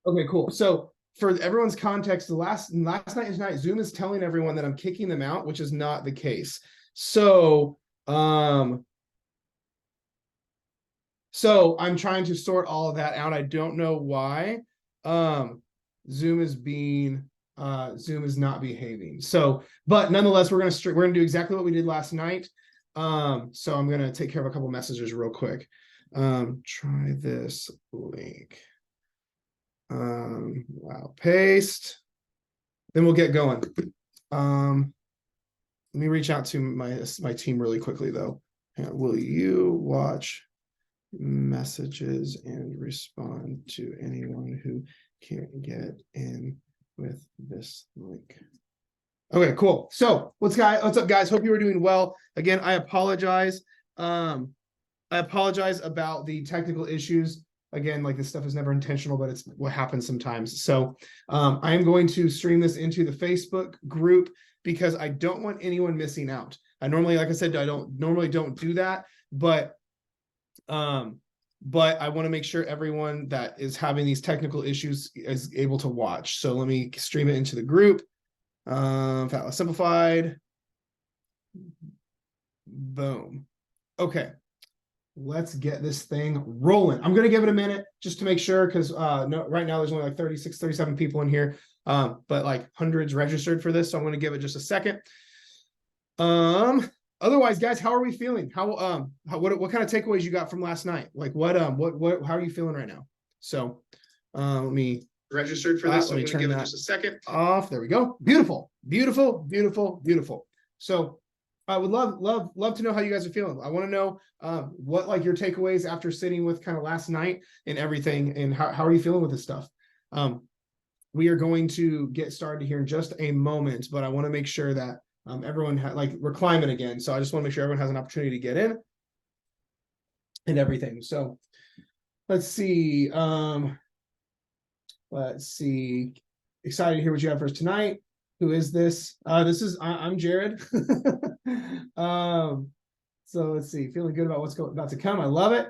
Okay, cool. So for everyone's context, the last night and tonight, Zoom is telling everyone that I'm kicking them out, which is not the case. So I'm trying to sort all of that out. I don't know why. Zoom is not behaving. So, but nonetheless, we're gonna do exactly what we did last night. So I'm gonna take care of a couple messages real quick. Try this link. Wow, paste. Then we'll get going. Let me reach out to my team really quickly though. Will you watch messages and respond to anyone who can't get in with this link? Okay, cool. So what's up, guys? Hope you are doing well. Again, I apologize. I apologize about the technical issues. Again, like this stuff is never intentional, but it's what happens sometimes. So I am going to stream this into the Facebook group because I don't want anyone missing out. I normally, like I said, I don't do that, but I want to make sure everyone that is having these technical issues is able to watch. So let me stream it into the group. Fat Loss Simplified. Boom. Okay. Let's get this thing rolling. I'm going to give it a minute just to make sure because no, right now there's only like 36, 37 people in here, but like hundreds registered for this. So I'm going to give it just a second. Otherwise, guys, how are we feeling? What kind of takeaways you got from last night? Like how are you feeling right now? So let me registered for this. So I'm going to give it just a second off. There we go. Beautiful, beautiful, beautiful, beautiful. So I would love to know how you guys are feeling. I want to know what like your takeaways after sitting with kind of last night and everything, and how are you feeling with this stuff? We are going to get started here in just a moment, but I want to make sure that everyone we're climbing again. So I just want to make sure everyone has an opportunity to get in and everything. So let's see. Excited to hear what you have for us tonight. Who is this? I'm Jared. So let's see. Feeling good about what's about to come. I love it.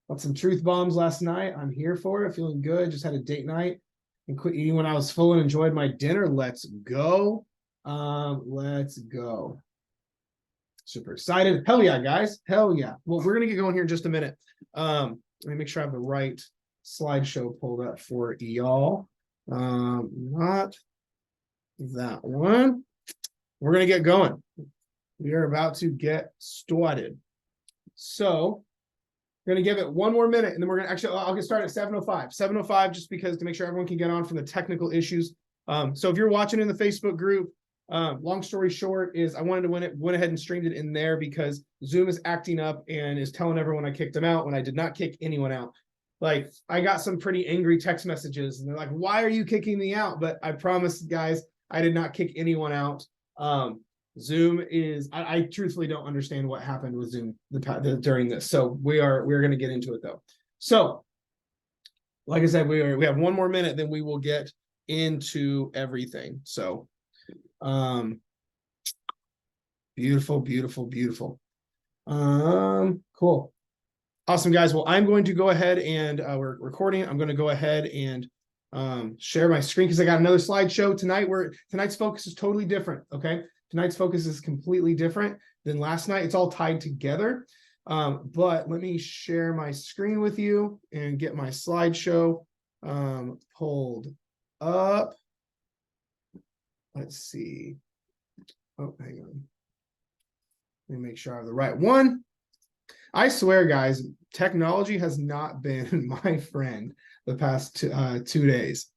Got some truth bombs last night. I'm here for it. Feeling good. Just had a date night and quit eating when I was full and enjoyed my dinner. Let's go. Let's go. Super excited. Hell yeah, guys. Hell yeah. Well, we're gonna get going here in just a minute. Let me make sure I have the right slideshow pulled up for y'all. Not that one. We're gonna get going. We are about to get started. So we're gonna give it one more minute, and then we're gonna I'll get started at 7:05. 7:05, just because to make sure everyone can get on from the technical issues. So if you're watching in the Facebook group, long story short is I went ahead and streamed it in there because Zoom is acting up and is telling everyone I kicked them out when I did not kick anyone out. Like I got some pretty angry text messages, and they're like, "Why are you kicking me out?" But I promise, guys, I did not kick anyone out. Zoom is I truthfully don't understand what happened with Zoom during this. So we're going to get into it though. So like I said, we have one more minute, then we will get into everything. So beautiful, beautiful, beautiful. Cool. Awesome, guys. Well, I'm going to go ahead and we're recording. I'm going to go ahead and share my screen because I got another slideshow tonight tonight's focus is totally different. Okay. Tonight's focus is completely different than last night. It's all tied together. But let me share my screen with you and get my slideshow pulled up. Let's see. Oh, hang on. Let me make sure I have the right one. I swear, guys, technology has not been my friend the past 2 days.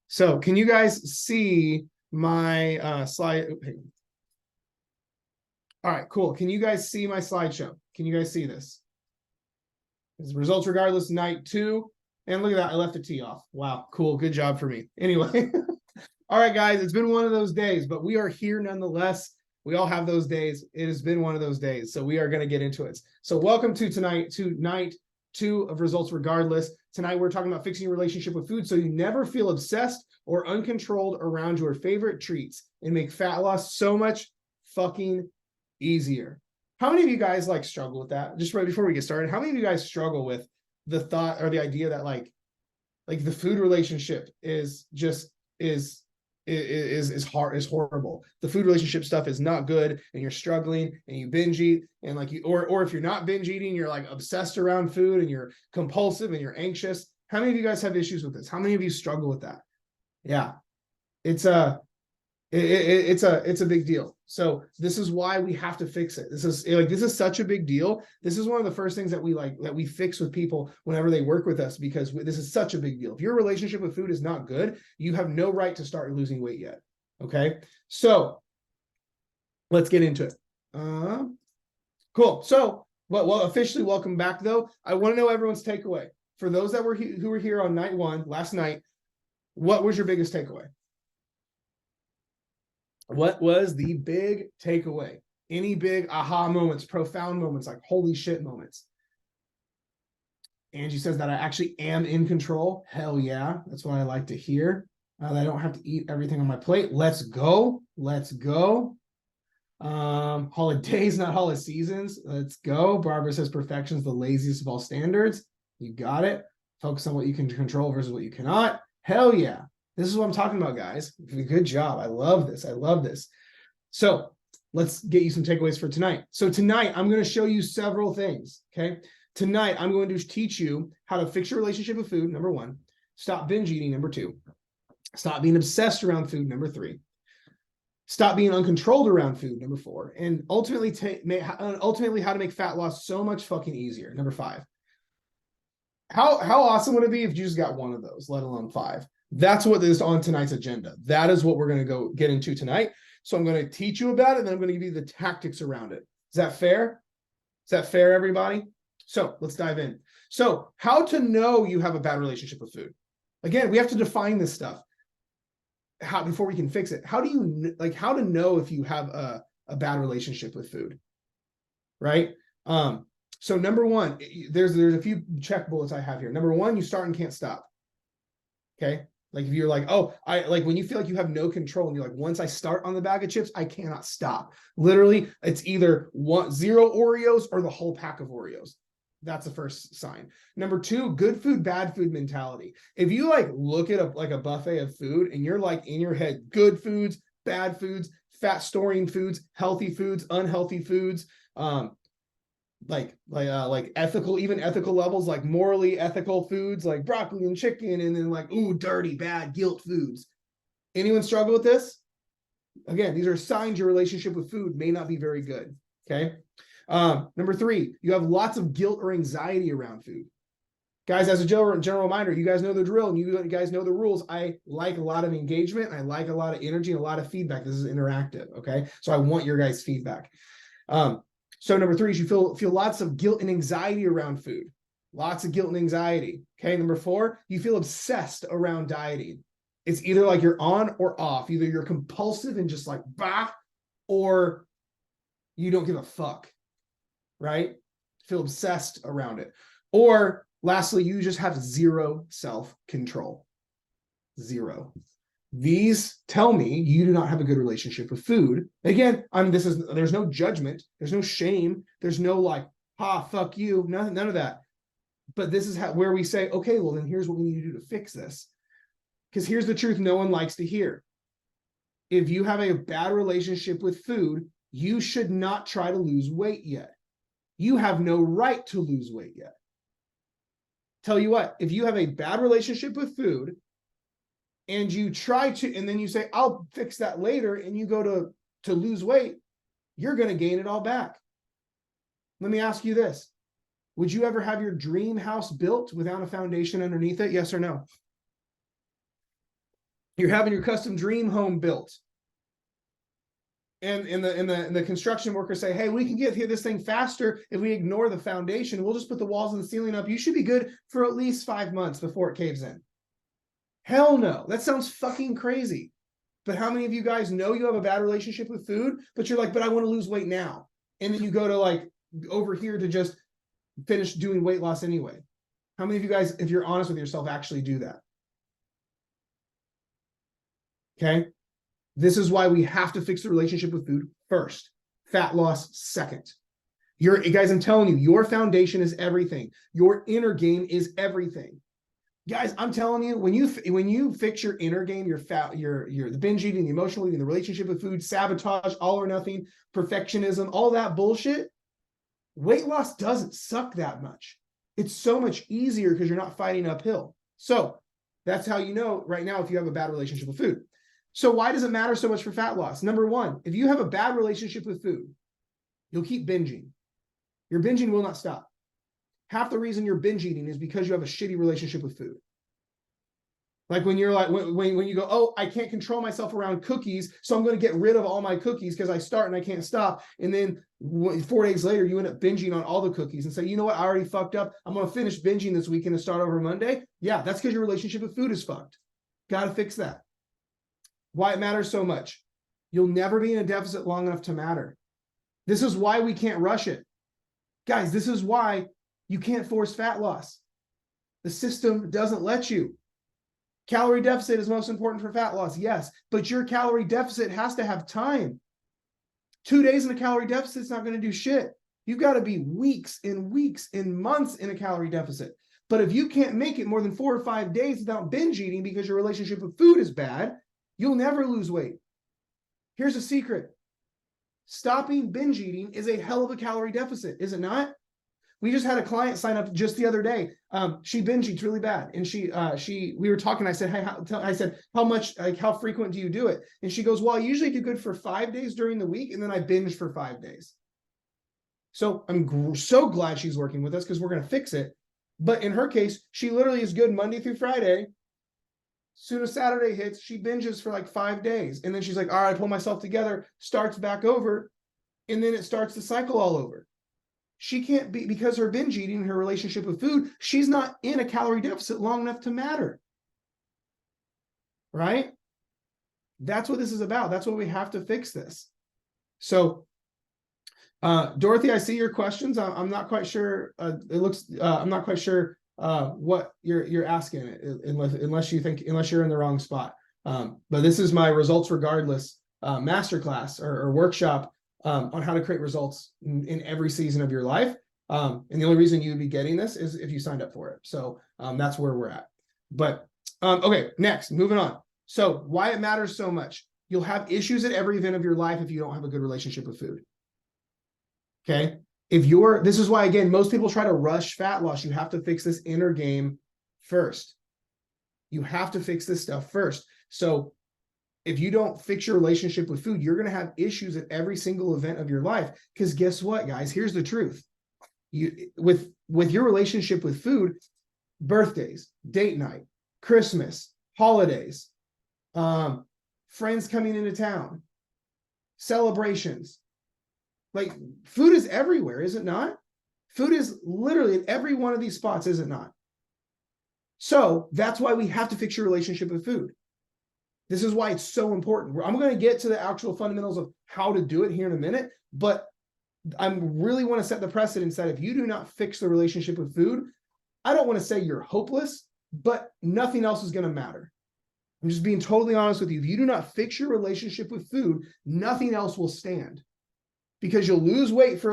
So can you guys see my slide? Okay. All right, cool. Can you guys see my slideshow? Can you guys see this? It's results regardless, night 2. And look at that, I left a T off. Wow, cool. Good job for me. Anyway, all right, guys, it's been one of those days, but we are here nonetheless. We all have those days. It has been one of those days, so we are going to get into it. So welcome to night 2 of Results Regardless. Tonight, we're talking about fixing your relationship with food so you never feel obsessed or uncontrolled around your favorite treats and make fat loss so much fucking easier. How many of you guys struggle with that? Just right before we get started, how many of you guys struggle with the thought or the idea that Like the food relationship is horrible. The food relationship stuff is not good, and you're struggling and you binge eat, and like you, or if you're not binge eating, you're like obsessed around food and you're compulsive and you're anxious. How many of you guys have issues with this? How many of you struggle with that? Yeah, it's it's a big deal. So this is why we have to fix it. This is such a big deal. This is one of the first things that we fix with people whenever they work with us, because this is such a big deal. If your relationship with food is not good, you have no right to start losing weight yet. Okay, so let's get into it. Cool. So, well, officially welcome back though. I want to know everyone's takeaway. For those that who were here on night one last night, what was your biggest takeaway? What was the big takeaway? Any big aha moments, profound moments, like holy shit moments? Angie says that I actually am in control. Hell yeah. That's what I like to hear. That I don't have to eat everything on my plate. Let's go. Let's go. Holidays, not holiday seasons. Let's go. Barbara says perfection is the laziest of all standards. You got it. Focus on what you can control versus what you cannot. Hell yeah. This is what I'm talking about, guys. Good job. I love this. I love this. So let's get you some takeaways for tonight. So tonight, I'm going to show you several things, okay? Tonight, I'm going to teach you how to fix your relationship with food, number one. Stop binge eating, number two. Stop being obsessed around food, number three. Stop being uncontrolled around food, number four. And ultimately how to make fat loss so much fucking easier, number five. How awesome would it be if you just got one of those, let alone five? That's what is on tonight's agenda. That is what we're going to go get into tonight. So I'm going to teach you about it, and then I'm going to give you the tactics around it. Is that fair? Is that fair, everybody? So let's dive in. So how to know you have a bad relationship with food? Again, we have to define this stuff before we can fix it. How do you how to know if you have a bad relationship with food? Right? So number one, there's a few check bullets I have here. Number one, you start and can't stop. Okay. Like if you're like, oh, when you feel like you have no control and you're like, once I start on the bag of chips, I cannot stop. Literally, it's either 0 Oreos or the whole pack of Oreos. That's the first sign. Number two, good food, bad food mentality. If you like look at a buffet of food and you're like in your head, good foods, bad foods, fat storing foods, healthy foods, unhealthy foods, like ethical, even ethical levels, like morally ethical foods like broccoli and chicken, and then like, ooh, dirty, bad, guilt foods. Anyone struggle with this? Again, these are signs your relationship with food may not be very good. Okay. Number three, you have lots of guilt or anxiety around food. Guys, as a general reminder, you guys know the drill and you guys know the rules. I like a lot of engagement. I like a lot of energy and a lot of feedback. This is interactive. Okay. So I want your guys' feedback. So number three is you feel lots of guilt and anxiety around food. Lots of guilt and anxiety. Okay. Number four, you feel obsessed around dieting. It's either like you're on or off. Either you're compulsive and just like, bah, or you don't give a fuck, right? Feel obsessed around it. Or lastly, you just have zero self-control. Zero. These tell me you do not have a good relationship with food. Again, there's no judgment, there's no shame, there's no like, fuck you, none of that. But this is where we say, okay, well then here's what we need to do to fix this. Because here's the truth no one likes to hear. If you have a bad relationship with food, you should not try to lose weight yet. You have no right to lose weight yet. Tell you what, if you have a bad relationship with food, and you try to, and then you say, I'll fix that later, and you go to lose weight, you're going to gain it all back. Let me ask you this. Would you ever have your dream house built without a foundation underneath it? Yes or no? You're having your custom dream home built. And the construction workers say, hey, we can get here this thing faster if we ignore the foundation. We'll just put the walls and the ceiling up. You should be good for at least 5 months before it caves in. Hell no. That sounds fucking crazy. But how many of you guys know you have a bad relationship with food, but you're like, but I want to lose weight now. And then you go to like over here to just finish doing weight loss anyway. How many of you guys, if you're honest with yourself, actually do that? Okay. This is why we have to fix the relationship with food first. Fat loss second. Guys, I'm telling you, your foundation is everything. Your inner game is everything. Guys, I'm telling you, when you fix your inner game, your the binge eating, the emotional eating, the relationship with food, sabotage, all or nothing, perfectionism, all that bullshit, weight loss doesn't suck that much. It's so much easier because you're not fighting uphill. So that's how you know right now if you have a bad relationship with food. So why does it matter so much for fat loss? Number one, if you have a bad relationship with food, you'll keep binging. Your binging will not stop. Half the reason you're binge eating is because you have a shitty relationship with food. Like when you're like, when you go, oh, I can't control myself around cookies, so I'm going to get rid of all my cookies because I start and I can't stop. And then 4 days later, you end up binging on all the cookies and say, you know what, I already fucked up. I'm going to finish binging this weekend and start over Monday. Yeah, that's because your relationship with food is fucked. Got to fix that. Why it matters so much. You'll never be in a deficit long enough to matter. This is why we can't rush it. Guys, this is why you can't force fat loss. The system doesn't let you. Calorie deficit is most important for fat loss, yes, but your calorie deficit has to have time. 2 days in a calorie deficit is not going to do shit. You've got to be weeks and months in a calorie deficit. But if you can't make it more than 4 or 5 days without binge eating because your relationship with food is bad, you'll never lose weight. Here's a secret. Stopping binge eating is a hell of a calorie deficit, is it not? We just had a client sign up just the other day. She binge eats really bad, and we were talking. I said, hey, how much, like, how frequent do you do it? And she goes, well, I usually do good for 5 days during the week, and then I binge for 5 days. So I'm so glad she's working with us because we're going to fix it. But in her case, she literally is good Monday through Friday. Soon as Saturday hits, she binges for like 5 days, and then she's like, all right, I pull myself together, starts back over, and then it starts the cycle all over. She can't be, because her binge eating and her relationship with food, she's not in a calorie deficit long enough to matter. Right? That's what this is about. That's what we have to fix this. So, Dorothy, I see your questions. I'm not quite sure. I'm not quite sure what you're asking, unless you're in the wrong spot. But this is my results regardless masterclass or workshop on how to create results in every season of your life. And the only reason you'd be getting this is if you signed up for it. So that's where we're at. But okay, next, moving on. So why it matters so much. You'll have issues at every event of your life if you don't have a good relationship with food. Okay. This is why, again, most people try to rush fat loss. You have to fix this inner game first. You have to fix this stuff first. So if you don't fix your relationship with food, you're going to have issues at every single event of your life. Because guess what, guys? Here's the truth. With your relationship with food, birthdays, date night, Christmas, holidays, friends coming into town, celebrations, like food is everywhere, is it not? Food is literally in every one of these spots, is it not? So that's why we have to fix your relationship with food. This is why it's so important. I'm going to get to the actual fundamentals of how to do it here in a minute, but I really want to set the precedence that if you do not fix the relationship with food, I don't want to say you're hopeless, but nothing else is going to matter. I'm just being totally honest with you. If you do not fix your relationship with food, nothing else will stand, because you'll lose weight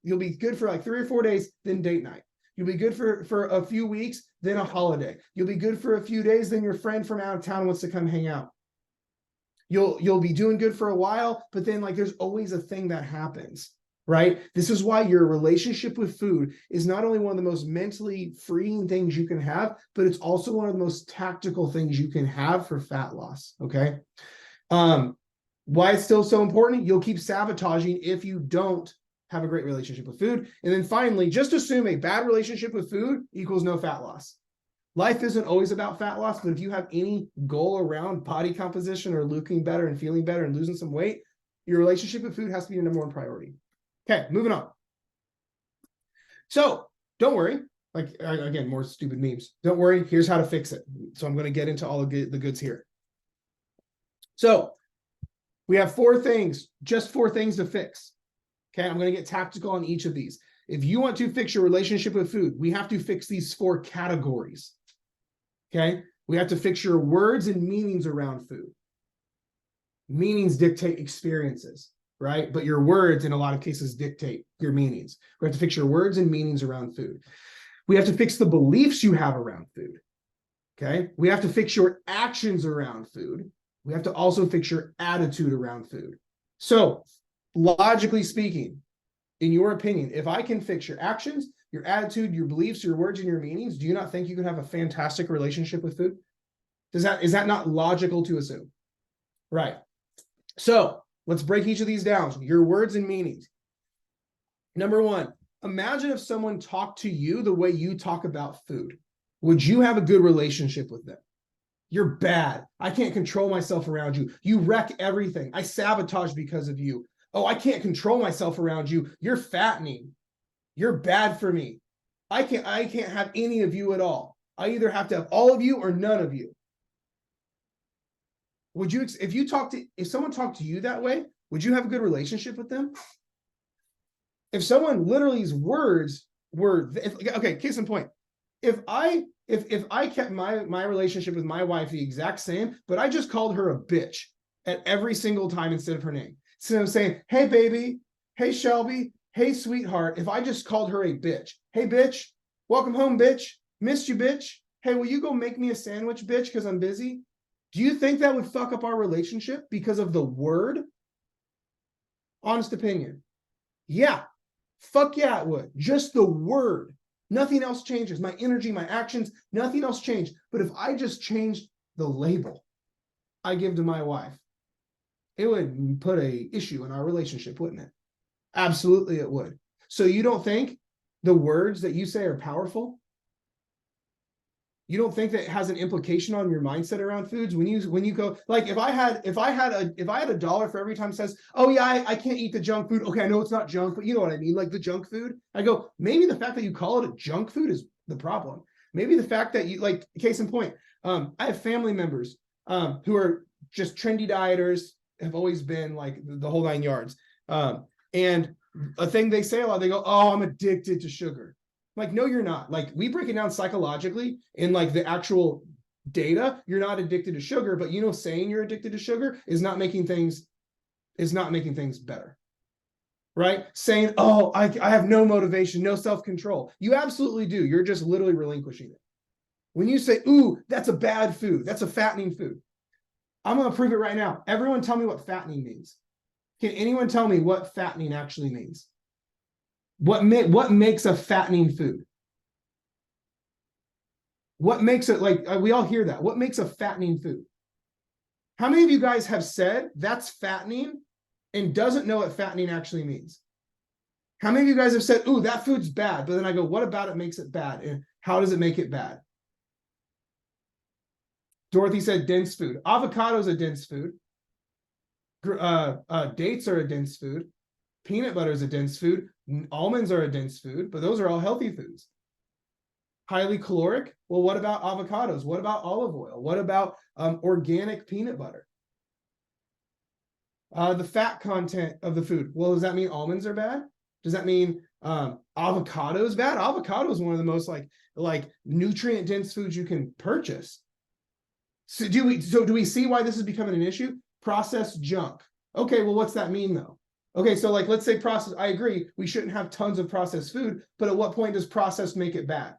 you'll be good for like 3 or 4 days, then date night. You'll be good for a few weeks, then a holiday. You'll be good for a few days, then your friend from out of town wants to come hang out. You'll be doing good for a while, but then there's always a thing that happens, right? This is why your relationship with food is not only one of the most mentally freeing things you can have, but it's also one of the most tactical things you can have for fat loss, okay? Why it's still so important? You'll keep sabotaging if you don't have a great relationship with food. And then finally, just assume a bad relationship with food equals no fat loss. Life isn't always about fat loss, but if you have any goal around body composition or looking better and feeling better and losing some weight, your relationship with food has to be your number one priority. Okay, moving on. So don't worry. Again, more stupid memes. Don't worry. Here's how to fix it. So I'm going to get into all the goods here. So we have 4 things, just 4 things to fix. Okay, I'm going to get tactical on each of these. If you want to fix your relationship with food, we have to fix these 4 categories. Okay, we have to fix your words and meanings around food. Meanings dictate experiences, right? But your words, in a lot of cases, dictate your meanings. We have to fix your words and meanings around food. We have to fix the beliefs you have around food. Okay. We have to fix your actions around food. We have to also fix your attitude around food. So, logically speaking, in your opinion, if I can fix your actions, your attitude, your beliefs, your words, and your meanings, do you not think you can have a fantastic relationship with food? Is that not logical to assume? Right. So let's break each of these down. Your words and meanings. Number one, imagine if someone talked to you the way you talk about food. Would you have a good relationship with them? You're bad. I can't control myself around you. You wreck everything. I sabotage because of you. Oh, I can't control myself around you. You're fattening. You're bad for me. I can't have any of you at all. I either have to have all of you or none of you. Would you, if someone talked to you that way, would you have a good relationship with them? If someone literally's words were, okay, case in point, if I kept my relationship with my wife the exact same, but I just called her a bitch at every single time instead of her name. So I'm saying, hey baby, hey Shelby, hey sweetheart. If I just called her a bitch, hey bitch, welcome home, bitch, missed you, bitch. Hey, will you go make me a sandwich, bitch, because I'm busy? Do you think that would fuck up our relationship because of the word? Honest opinion. Yeah. Fuck yeah, it would. Just the word. Nothing else changes. My energy, my actions, nothing else changed. But if I just changed the label I give to my wife, it would put an issue in our relationship, wouldn't it? Absolutely, it would. So you don't think the words that you say are powerful? You don't think that it has an implication on your mindset around foods when you go, like, if I had a dollar for every time it says, oh yeah, I can't eat the junk food. Okay, I know it's not junk, but you know what I mean, like the junk food. I go, maybe the fact that you call it a junk food is the problem. Maybe the fact that you, like, case in point, I have family members who are just trendy dieters, have always been, like, the whole 9 yards. And a thing they say a lot, they go, oh, I'm addicted to sugar. Like, no, you're not. Like, we break it down psychologically in, like, the actual data. You're not addicted to sugar, but saying you're addicted to sugar is not making things better. Right? Saying, oh, I have no motivation, no self-control. You absolutely do. You're just literally relinquishing it. When you say, ooh, that's a bad food, that's a fattening food, I'm going to prove it right now. Everyone tell me what fattening means. Can anyone tell me what fattening actually means? What makes a fattening food? What makes it, like, we all hear that. What makes a fattening food? How many of you guys have said that's fattening and doesn't know what fattening actually means? How many of you guys have said, ooh, that food's bad, but then I go, what about it makes it bad? And how does it make it bad? Dorothy said dense food. Avocado is a dense food. Dates are a dense food. Peanut butter is a dense food. Almonds are a dense food, but those are all healthy foods. Highly caloric. Well, what about avocados? What about olive oil? What about organic peanut butter? The fat content of the food. Well, does that mean almonds are bad? Does that mean avocado is bad? Avocado is one of the most like nutrient dense foods you can purchase. So do we see why this is becoming an issue? Processed junk. Okay, well, what's that mean though? Okay, so, like, let's say processed. I agree, we shouldn't have tons of processed food, but at what point does processed make it bad?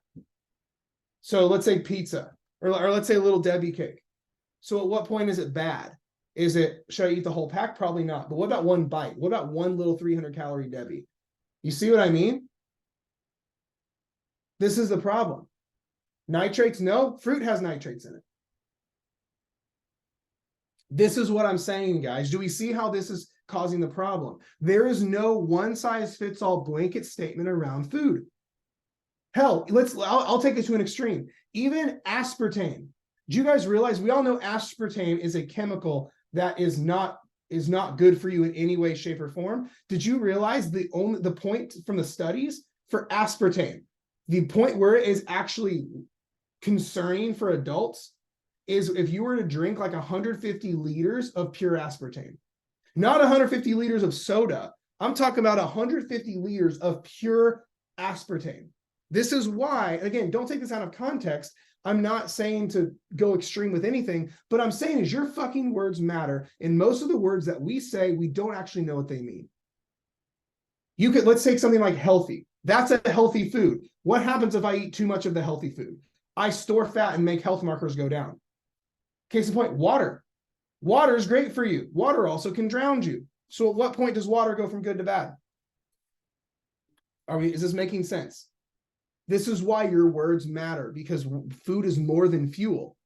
So let's say pizza, or let's say Little Debbie cake. So at what point is it bad? Should I eat the whole pack? Probably not. But what about one bite? What about one little 300-calorie Debbie? You see what I mean? This is the problem. Nitrates, no. Fruit has nitrates in it. This is what I'm saying, guys. Do we see how this is causing the problem? There is no one-size-fits-all blanket statement around food. Hell, I'll take it to an extreme. Even aspartame. Do you guys realize, we all know aspartame is a chemical that is not good for you in any way, shape, or form? Did you realize the point from the studies for aspartame, the point where it is actually concerning for adults, is if you were to drink like 150 liters of pure aspartame, not 150 liters of soda. I'm talking about 150 liters of pure aspartame. This is why, again, don't take this out of context. I'm not saying to go extreme with anything, but I'm saying is your fucking words matter. And most of the words that we say, we don't actually know what they mean. Let's take something like healthy. That's a healthy food. What happens if I eat too much of the healthy food? I store fat and make health markers go down. Case in point, water. Water is great for you. Water also can drown you. So at what point does water go from good to bad? Is this making sense? This is why your words matter, because food is more than fuel.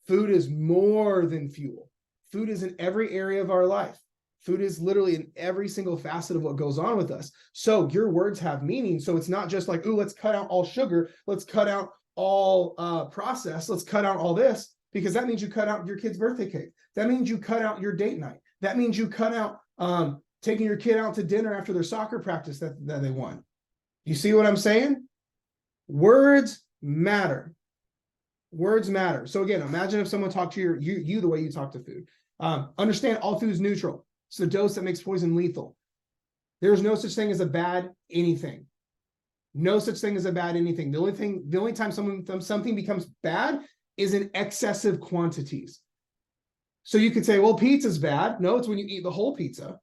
Food is more than fuel. Food is in every area of our life. Food is literally in every single facet of what goes on with us. So your words have meaning. So it's not just like, ooh, let's cut out all sugar. Let's cut out all processed. Let's cut out all this, because that means you cut out your kid's birthday cake. That means you cut out your date night. That means you cut out taking your kid out to dinner after their soccer practice that they won. You see what I'm saying? Words matter. Words matter. So again, imagine if someone talked to you the way you talk to food. Understand all food is neutral. It's the dose that makes poison lethal. There's no such thing as a bad anything. No such thing as a bad anything. The only time something becomes bad is in excessive quantities. So you could say, well, pizza's bad. No, it's when you eat the whole pizza.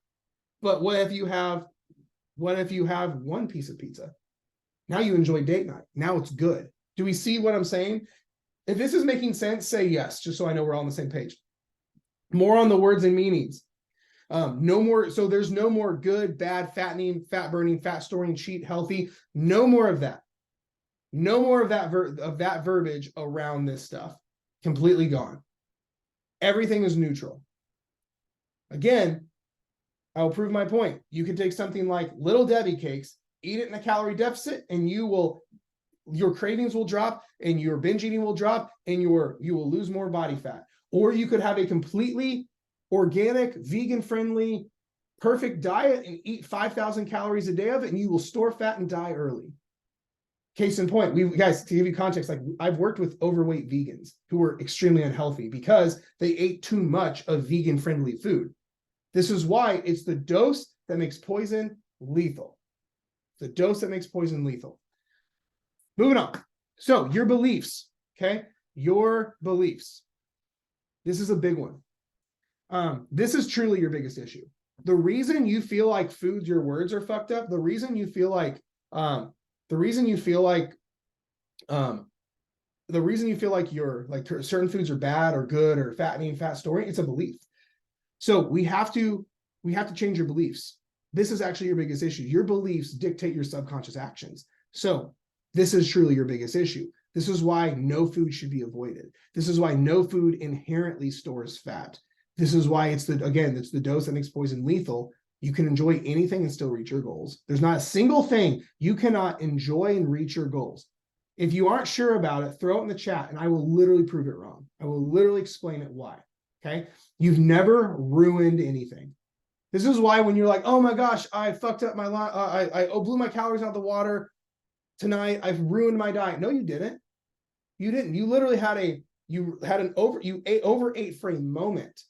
But what if you have one piece of pizza? Now you enjoy date night. Now it's good. Do we see what I'm saying? If this is making sense, say yes, just so I know we're all on the same page. More on the words and meanings. No more. So there's no more good, bad, fattening, fat burning, fat storing, cheat, healthy. No more of that. No more of that verbiage around this stuff. Completely gone. Everything is neutral. Again, I will prove my point. You can take something like Little Debbie cakes, eat it in a calorie deficit, and your cravings will drop, and your binge eating will drop, and you will lose more body fat. Or you could have a completely organic, vegan-friendly, perfect diet and eat 5,000 calories a day of it, and you will store fat and die early. Case in point, guys, to give you context, like I've worked with overweight vegans who were extremely unhealthy because they ate too much of vegan-friendly food. This is why it's the dose that makes poison lethal. The dose that makes poison lethal. Moving on. So your beliefs, okay? Your beliefs. This is a big one. This is truly your biggest issue. The reason you feel like your words are fucked up, the reason you feel like certain foods are bad or good or fattening, fat storing, it's a belief. So we have to change your beliefs. This is actually your biggest issue. Your beliefs dictate your subconscious actions. So this is truly your biggest issue. This is why no food should be avoided. This is why no food inherently stores fat. This is why it's the dose that makes poison lethal. You can enjoy anything and still reach your goals. There's not a single thing you cannot enjoy and reach your goals. If you aren't sure about it, throw it in the chat and I will literally prove it wrong. I will literally explain it why. Okay? You've never ruined anything. This is why when you're like, oh my gosh, I fucked up my I blew my calories out of the water tonight. I've ruined my diet. No, you didn't. You didn't. You literally you overate for a moment.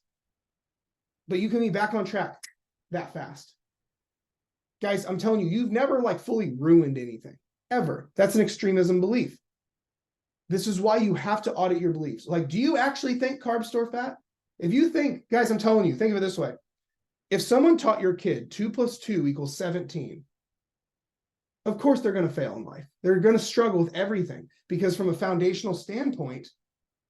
But you can be back on track that fast. Guys, I'm telling you, you've never fully ruined anything, ever. That's an extremism belief. This is why you have to audit your beliefs. Do you actually think carbs store fat? If you think, guys, I'm telling you, think of it this way. If someone taught your kid 2 + 2 = 17, of course they're going to fail in life. They're going to struggle with everything because from a foundational standpoint,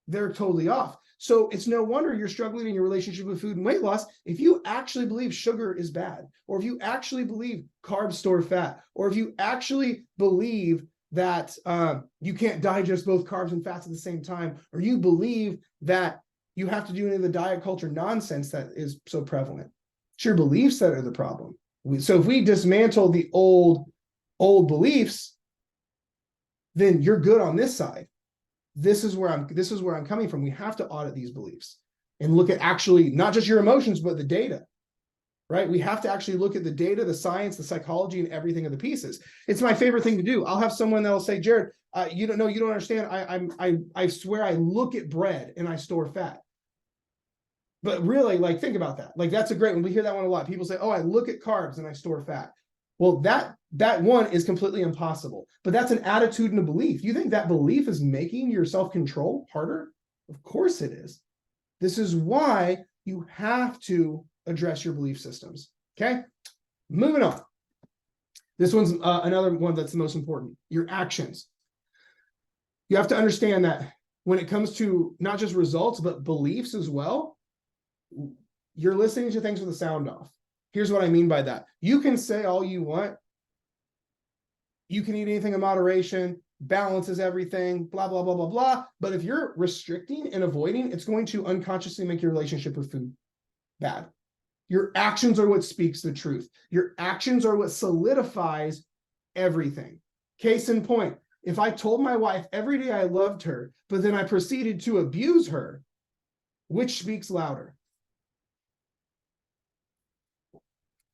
they're totally off. So it's no wonder you're struggling in your relationship with food and weight loss if you actually believe sugar is bad, or if you actually believe carbs store fat, or if you actually believe that you can't digest both carbs and fats at the same time, or you believe that you have to do any of the diet culture nonsense that is so prevalent. It's your beliefs that are the problem. So if we dismantle the old beliefs, then you're good on this side. This is where I'm coming from. We have to audit these beliefs and look at actually not just your emotions, but the data, right? We have to actually look at the data, the science, the psychology, and everything of the pieces. It's my favorite thing to do. I'll have someone that'll say, Jared, you don't understand. I swear I look at bread and I store fat. But really, think about that. That's a great one. We hear that one a lot. People say, oh, I look at carbs and I store fat. Well, that one is completely impossible, but that's an attitude and a belief. You think that belief is making your self-control harder? Of course it is. This is why you have to address your belief systems. Okay, moving on. This one's another one that's the most important, your actions. You have to understand that when it comes to not just results, but beliefs as well, you're listening to things with the sound off. Here's what I mean by that. You can say all you want. You can eat anything in moderation, balance is everything, blah, blah, blah, blah, blah. But if you're restricting and avoiding, it's going to unconsciously make your relationship with food bad. Your actions are what speaks the truth. Your actions are what solidifies everything. Case in point, if I told my wife every day I loved her, but then I proceeded to abuse her, which speaks louder?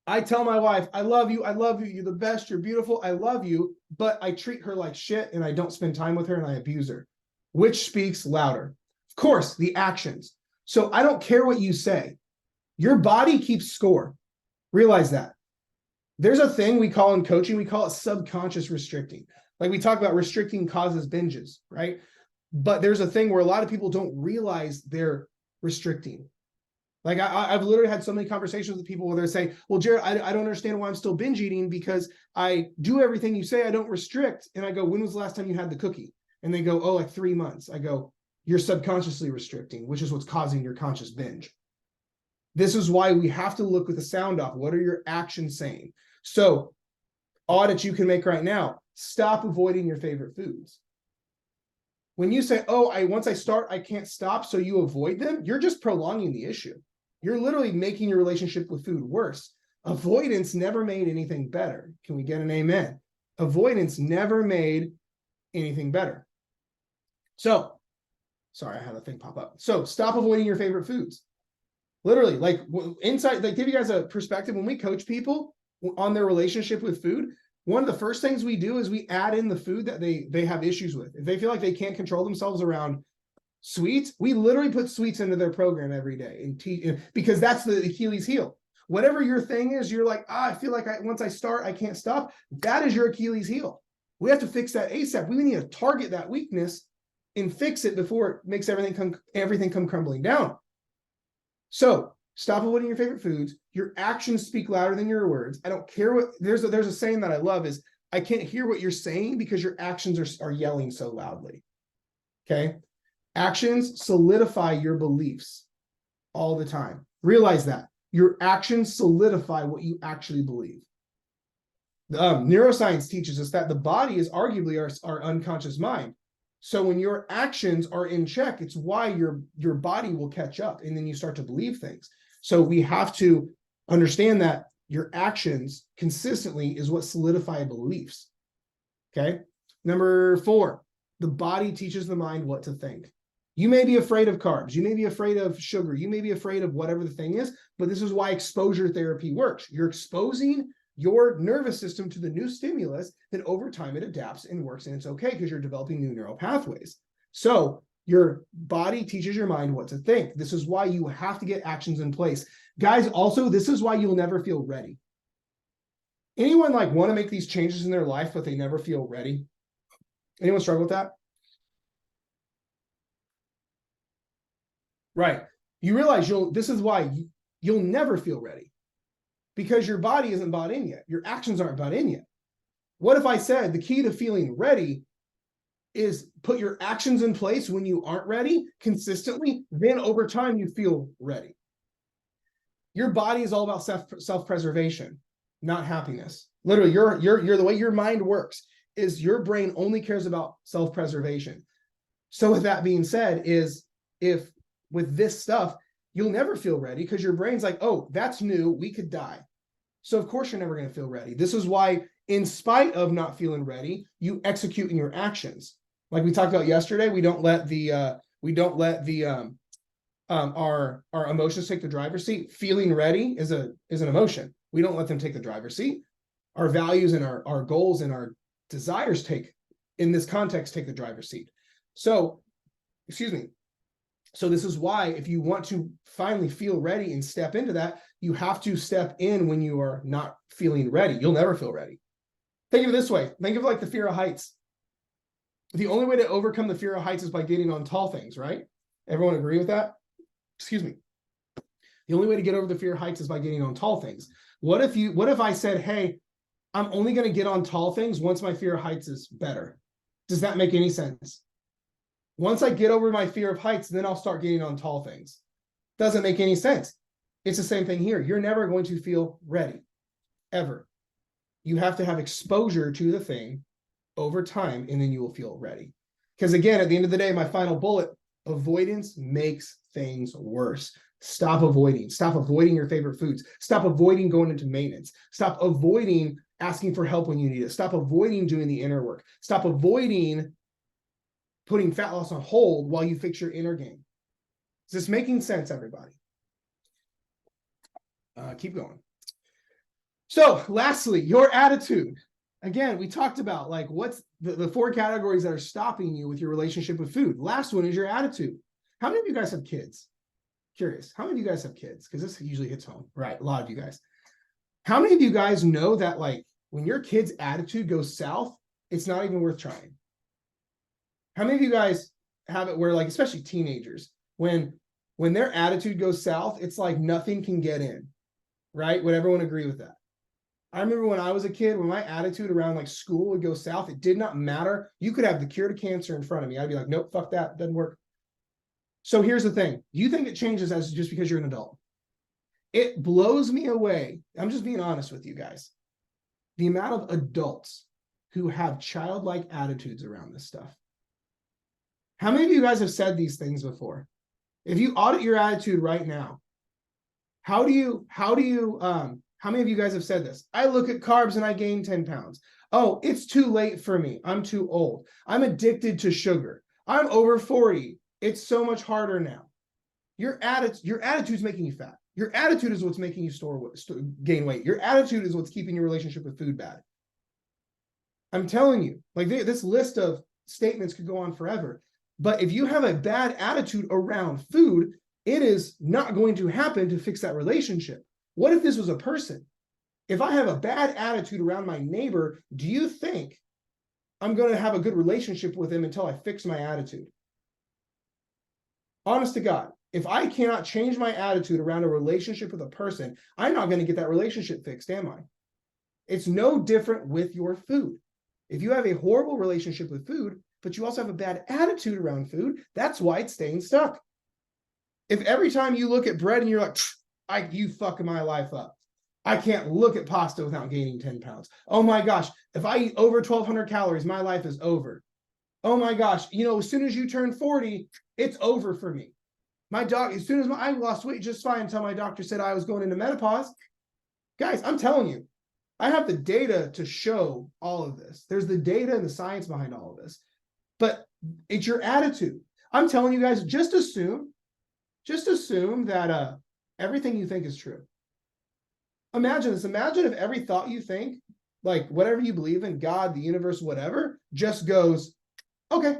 I tell my wife, I love you, you're the best, you're beautiful, I love you, but I treat her like shit and I don't spend time with her and I abuse her. Which speaks louder? Of course, the actions. So I don't care what you say. Your body keeps score. Realize that. There's a thing we call in coaching, we call it subconscious restricting. Like we talk about restricting causes binges, right? But there's a thing where a lot of people don't realize they're restricting. Like I've literally had so many conversations with people where they're saying, well, Jared, I don't understand why I'm still binge eating because I do everything you say, I don't restrict. And I go, when was the last time you had the cookie? And they go, oh, like 3 months. I go, you're subconsciously restricting, which is what's causing your conscious binge. This is why we have to look with the sound off. What are your actions saying? So audits you can make right now. Stop avoiding your favorite foods. When you say, oh, once I start, I can't stop, so you avoid them, you're just prolonging the issue. You're literally making your relationship with food worse. Avoidance never made anything better. Can we get an amen? Avoidance never made anything better. So, sorry, I had a thing pop up. So stop avoiding your favorite foods. Literally, like inside, like give you guys a perspective. When we coach people on their relationship with food, one of the first things we do is we add in the food that they have issues with. If they feel like they can't control themselves around sweets, we literally put sweets into their program every day and because that's the Achilles heel. Whatever your thing is, you're like, I feel like once I start, I can't stop. That is your Achilles heel. We have to fix that ASAP. We need to target that weakness and fix it before it makes everything come crumbling down. So stop avoiding your favorite foods. Your actions speak louder than your words. I don't care what, there's a saying that I love is, I can't hear what you're saying because your actions are yelling so loudly. Okay. Actions solidify your beliefs all the time. Realize that. Your actions solidify what you actually believe. Neuroscience teaches us that the body is arguably our unconscious mind. So when your actions are in check, it's why your body will catch up and then you start to believe things. So we have to understand that your actions consistently is what solidify beliefs. Okay. Number 4, the body teaches the mind what to think. You may be afraid of carbs. You may be afraid of sugar. You may be afraid of whatever the thing is, but this is why exposure therapy works. You're exposing your nervous system to the new stimulus, then over time it adapts and works, and it's okay because you're developing new neural pathways. So your body teaches your mind what to think. This is why you have to get actions in place. Guys, also, this is why you'll never feel ready. Anyone like want to make these changes in their life, but they never feel ready? Anyone struggle with that? Right. You realize this is why you'll never feel ready. Because your body isn't bought in yet. Your actions aren't bought in yet. What if I said the key to feeling ready is put your actions in place when you aren't ready consistently, then over time you feel ready. Your body is all about self-preservation, not happiness. Literally, you're the way your mind works is your brain only cares about self-preservation. So with that being said, is if with this stuff, you'll never feel ready because your brain's like, oh, that's new, we could die. So of course you're never going to feel ready. This is why, in spite of not feeling ready, you execute in your actions. Like we talked about yesterday, we don't let our emotions take the driver's seat. Feeling ready is an emotion. We don't let them take the driver's seat. Our values and our goals and our desires in this context, take the driver's seat. So, excuse me. So this is why if you want to finally feel ready and step into that, you have to step in when you are not feeling ready. You'll never feel ready. Think of it this way. Think of like the fear of heights. The only way to overcome the fear of heights is by getting on tall things, right? Everyone agree with that? Excuse me. The only way to get over the fear of heights is by getting on tall things. What if I said, hey, I'm only going to get on tall things once my fear of heights is better? Does that make any sense? Once I get over my fear of heights, then I'll start getting on tall things. Doesn't make any sense. It's the same thing here. You're never going to feel ready, ever. You have to have exposure to the thing over time, and then you will feel ready. Because again, at the end of the day, my final bullet, avoidance makes things worse. Stop avoiding. Stop avoiding your favorite foods. Stop avoiding going into maintenance. Stop avoiding asking for help when you need it. Stop avoiding doing the inner work. Stop avoiding putting fat loss on hold while you fix your inner game. Is this making sense, everybody? Keep going. So lastly, your attitude. Again, we talked about like what's the 4 categories that are stopping you with your relationship with food. Last one is your attitude. How many of you guys have kids? Curious. How many of you guys have kids? Because this usually hits home, right? A lot of you guys. How many of you guys know that like when your kid's attitude goes south, it's not even worth trying? How many of you guys have it where like, especially teenagers, when their attitude goes south, it's like nothing can get in, right? Would everyone agree with that? I remember when I was a kid, when my attitude around like school would go south, it did not matter. You could have the cure to cancer in front of me. I'd be like, nope, fuck that. Doesn't work. So here's the thing. Do you think it changes as just because you're an adult? It blows me away. I'm just being honest with you guys. The amount of adults who have childlike attitudes around this stuff. How many of you guys have said these things before? If you audit your attitude right now, how many of you guys have said this? I look at carbs and I gain 10 pounds. Oh, it's too late for me. I'm too old. I'm addicted to sugar. I'm over 40. It's so much harder now. Your attitude's making you fat. Your attitude is what's making you gain weight. Your attitude is what's keeping your relationship with food bad. I'm telling you, like this list of statements could go on forever. But if you have a bad attitude around food, it is not going to happen to fix that relationship. What if this was a person? If I have a bad attitude around my neighbor, do you think I'm going to have a good relationship with him until I fix my attitude? Honest to God, if I cannot change my attitude around a relationship with a person, I'm not going to get that relationship fixed, am I? It's no different with your food. If you have a horrible relationship with food, but you also have a bad attitude around food, that's why it's staying stuck. If every time you look at bread and you're like, you fucking my life up. I can't look at pasta without gaining 10 pounds. Oh my gosh, if I eat over 1,200 calories, my life is over. Oh my gosh, as soon as you turn 40, it's over for me. My dog, as soon as I lost weight just fine until my doctor said I was going into menopause. Guys, I'm telling you, I have the data to show all of this. There's the data and the science behind all of this. But it's your attitude. I'm telling you guys, just assume that everything you think is true. Imagine this. Imagine if every thought you think, like whatever you believe in, God, the universe, whatever, just goes, okay.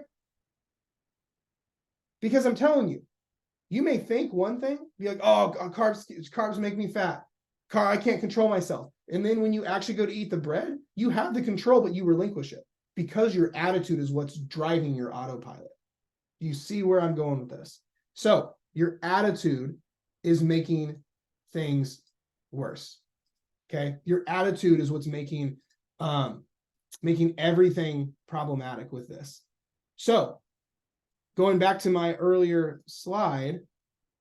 Because I'm telling you, you may think one thing, be like, oh, carbs make me fat. I can't control myself. And then when you actually go to eat the bread, you have the control, but you relinquish it because your attitude is what's driving your autopilot. You see where I'm going with this? So your attitude is making things worse. Okay. Your attitude is what's making everything problematic with this. So going back to my earlier slide,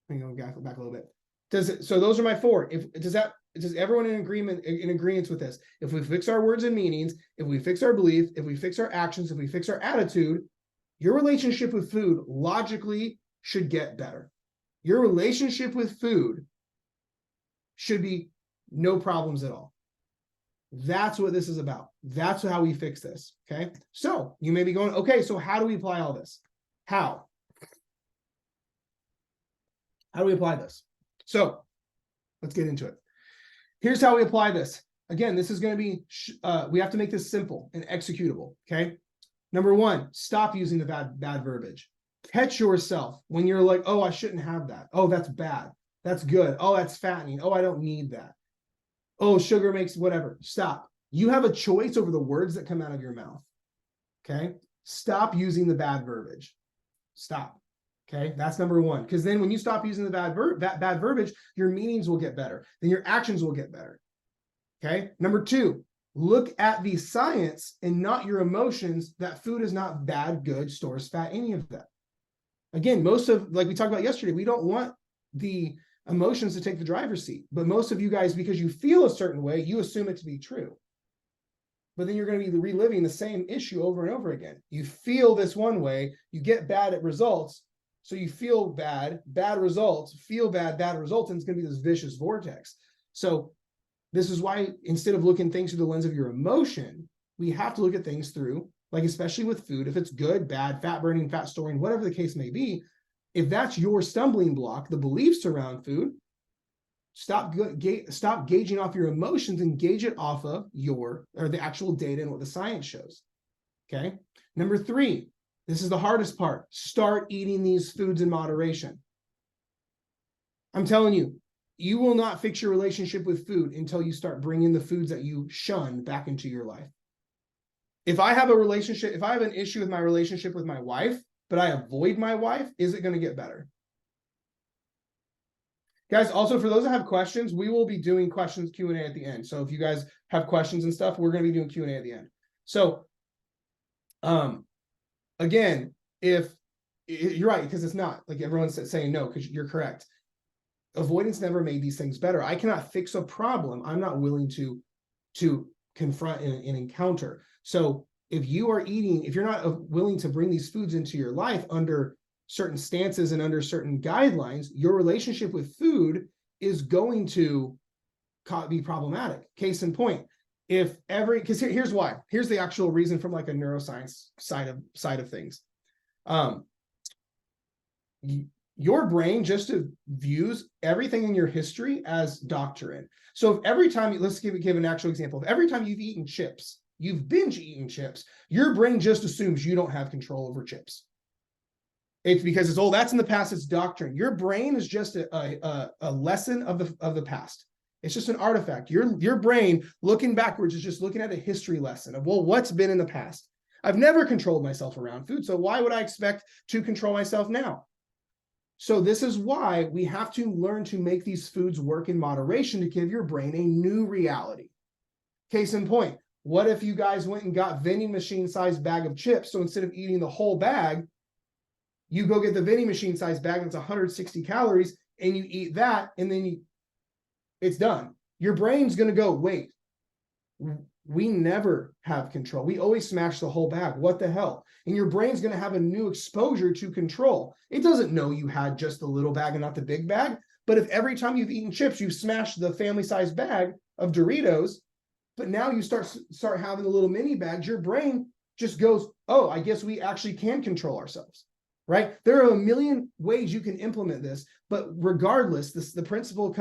let me go back a little bit. So those are my 4. Does everyone in agreement with this? If we fix our words and meanings, if we fix our belief, if we fix our actions, if we fix our attitude, your relationship with food logically should get better. Your relationship with food should be no problems at all. That's what this is about. That's how we fix this. Okay. So you may be going, okay, so how do we apply all this? How do we apply this? So let's get into it. Here's how we apply this. Again, this is going to be, we have to make this simple and executable. Okay. Number 1, stop using the bad verbiage. Catch yourself when you're like, oh, I shouldn't have that. Oh, that's bad. That's good. Oh, that's fattening. Oh, I don't need that. Oh, sugar makes whatever. Stop. You have a choice over the words that come out of your mouth. Okay. Stop using the bad verbiage. Stop. Okay. That's number 1. Because then when you stop using the bad verbiage, your meanings will get better. Then your actions will get better. Okay. Number 2, look at the science and not your emotions that food is not bad, good, stores fat, any of that. Again, most of, like we talked about yesterday, we don't want the emotions to take the driver's seat. But most of you guys, because you feel a certain way, you assume it to be true. But then you're going to be reliving the same issue over and over again. You feel this one way, you get bad at results. So you feel bad, bad results, feel bad, bad results, and it's going to be this vicious vortex. So this is why instead of looking things through the lens of your emotion, we have to look at things through, like especially with food, if it's good, bad, fat burning, fat storing, whatever the case may be, if that's your stumbling block, the beliefs around food, stop gauging off your emotions and gauge it off of the actual data and what the science shows. Okay. Number 3, this is the hardest part. Start eating these foods in moderation. I'm telling you, you will not fix your relationship with food until you start bringing the foods that you shun back into your life. If I have an issue with my relationship with my wife, but I avoid my wife, is it going to get better? Guys, also for those that have questions, we will be doing questions Q&A at the end. So if you guys have questions and stuff, we're going to be doing Q&A at the end. So again, if you're right, because it's not like everyone's saying no, because you're correct. Avoidance never made these things better. I cannot fix a problem I'm not willing to confront and encounter. So if you're not willing to bring these foods into your life under certain stances and under certain guidelines, your relationship with food is going to be problematic. Case in point, because here's why. Here's the actual reason from like a neuroscience side of things. Your brain just views everything in your history as doctrine. So if every time, let's give an actual example. If every time you've eaten chips, you've binge eaten chips, your brain just assumes you don't have control over chips. It's because it's, that's in the past, it's doctrine. Your brain is just a lesson of the past. It's just an artifact. Your brain looking backwards is just looking at a history lesson of, what's been in the past. I've never controlled myself around food, so why would I expect to control myself now? So this is why we have to learn to make these foods work in moderation to give your brain a new reality. Case in point, what if you guys went and got vending machine sized bag of chips? So instead of eating the whole bag, you go get the vending machine sized bag that's 160 calories and you eat that, and then it's done. Your brain's going to go, wait, we never have control. We always smash the whole bag. What the hell? And your brain's going to have a new exposure to control. It doesn't know you had just the little bag and not the big bag. But if every time you've eaten chips, you've smashed the family-sized bag of Doritos, but now you start having the little mini bags, your brain just goes, oh, I guess we actually can control ourselves, right? There are a million ways you can implement this, but regardless, the principle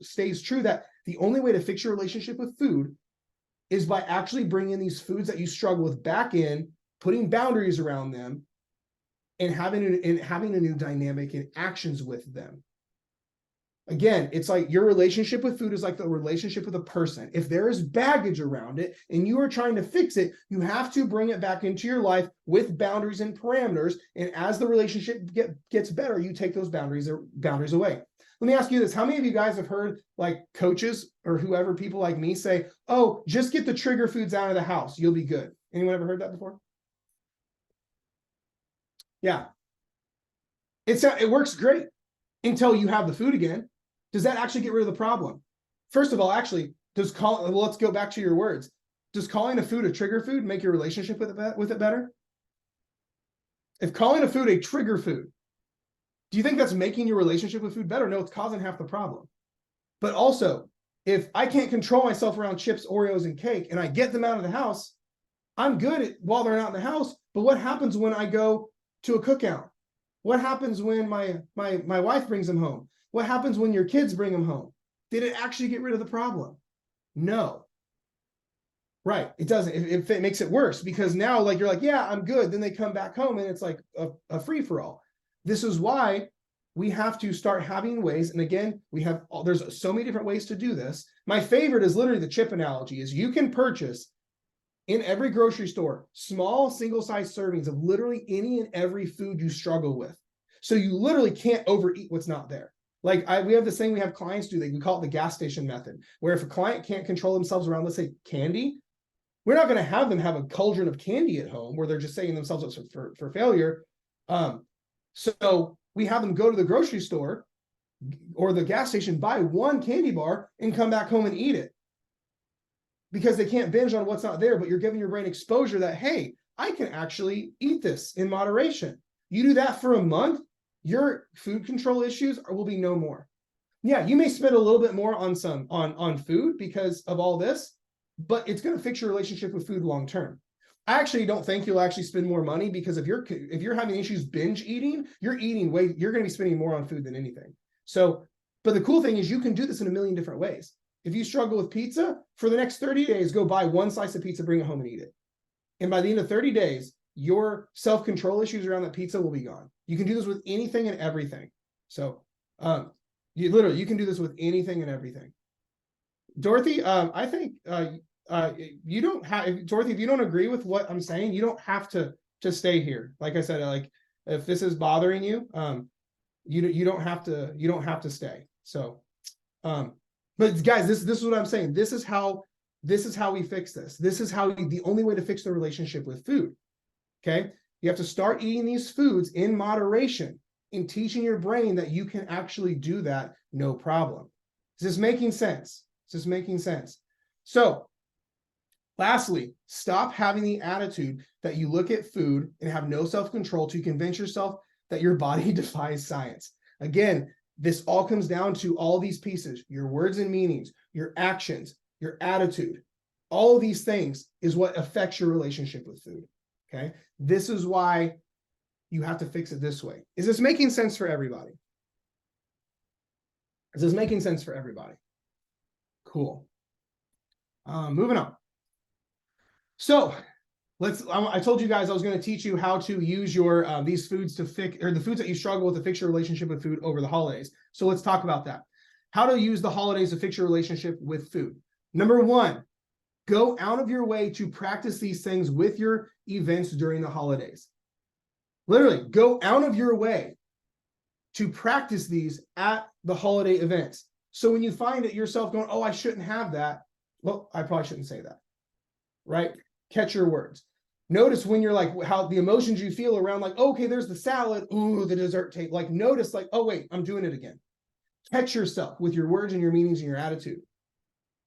stays true that the only way to fix your relationship with food is by actually bringing these foods that you struggle with back in, putting boundaries around them, and having a new dynamic and actions with them. Again, it's like your relationship with food is like the relationship with a person. If there is baggage around it and you are trying to fix it, you have to bring it back into your life with boundaries and parameters. And as the relationship gets better, you take those boundaries away. Let me ask you this. How many of you guys have heard like coaches or whoever, people like me say, oh, just get the trigger foods out of the house, you'll be good? Anyone ever heard that before? Yeah. It works great until you have the food again. Does that actually get rid of the problem? First of all, actually, let's go back to your words. Does calling a food a trigger food make your relationship with it better? If calling a food a trigger food, do you think that's making your relationship with food better? No, it's causing half the problem. But also, if I can't control myself around chips, Oreos, and cake, and I get them out of the house, I'm good while they're not in the house. But what happens when I go to a cookout? What happens when my wife brings them home? What happens when your kids bring them home? Did it actually get rid of the problem? No. Right. It doesn't. It makes it worse, because now, like, you're like, yeah, I'm good. Then they come back home and it's like a free-for-all. This is why we have to start having ways. And again, there's so many different ways to do this. My favorite is literally the chip analogy. Is you can purchase in every grocery store small single-size servings of literally any and every food you struggle with. So you literally can't overeat what's not there. Like we have this thing we have clients do. We call it the gas station method, where if a client can't control themselves around, let's say, candy, we're not going to have them have a cauldron of candy at home where they're just setting themselves up for failure. So we have them go to the grocery store or the gas station, buy one candy bar and come back home and eat it. Because they can't binge on what's not there, but you're giving your brain exposure that, hey, I can actually eat this in moderation. You do that for a month, your food control issues will be no more. Yeah, you may spend a little bit more on food because of all this, but it's going to fix your relationship with food long term. I actually don't think you'll actually spend more money, because if you're having issues binge eating, you're going to be spending more on food than anything. So, but the cool thing is you can do this in a million different ways. If you struggle with pizza, for the next 30 days, go buy one slice of pizza, bring it home and eat it. And by the end of 30 days, your self-control issues around that pizza will be gone. You can do this with anything and everything. So you can do this with anything and everything. Dorothy, I think you don't have, Dorothy, if you don't agree with what I'm saying, you don't have to stay here. Like I said, like if this is bothering you, you don't have to stay. So, but guys, this is what I'm saying. This is how we fix this. This is the only way to fix the relationship with food. Okay. You have to start eating these foods in moderation and teaching your brain that you can actually do that. No problem. Is this making sense? Is this making sense? So lastly, stop having the attitude that you look at food and have no self-control to convince yourself that your body defies science. Again, this all comes down to all these pieces: your words and meanings, your actions, your attitude. All of these things is what affects your relationship with food. Okay. This is why you have to fix it this way. Is this making sense for everybody? Is this making sense for everybody? Cool. Moving on. So I told you guys I was going to teach you how to use your these foods to fix, or the foods that you struggle with, to fix your relationship with food over the holidays. So let's talk about that. How to use the holidays to fix your relationship with food. Number one, go out of your way to practice these things with your events during the holidays. Literally, go out of your way to practice these at the holiday events. So when you find it yourself going, oh, I shouldn't have that. Well, I probably shouldn't say that, right? Catch your words. Notice when you're like, how the emotions you feel around, like, okay, there's the salad. Ooh, the dessert tape. Like, notice like, oh, wait, I'm doing it again. Catch yourself with your words and your meanings and your attitude.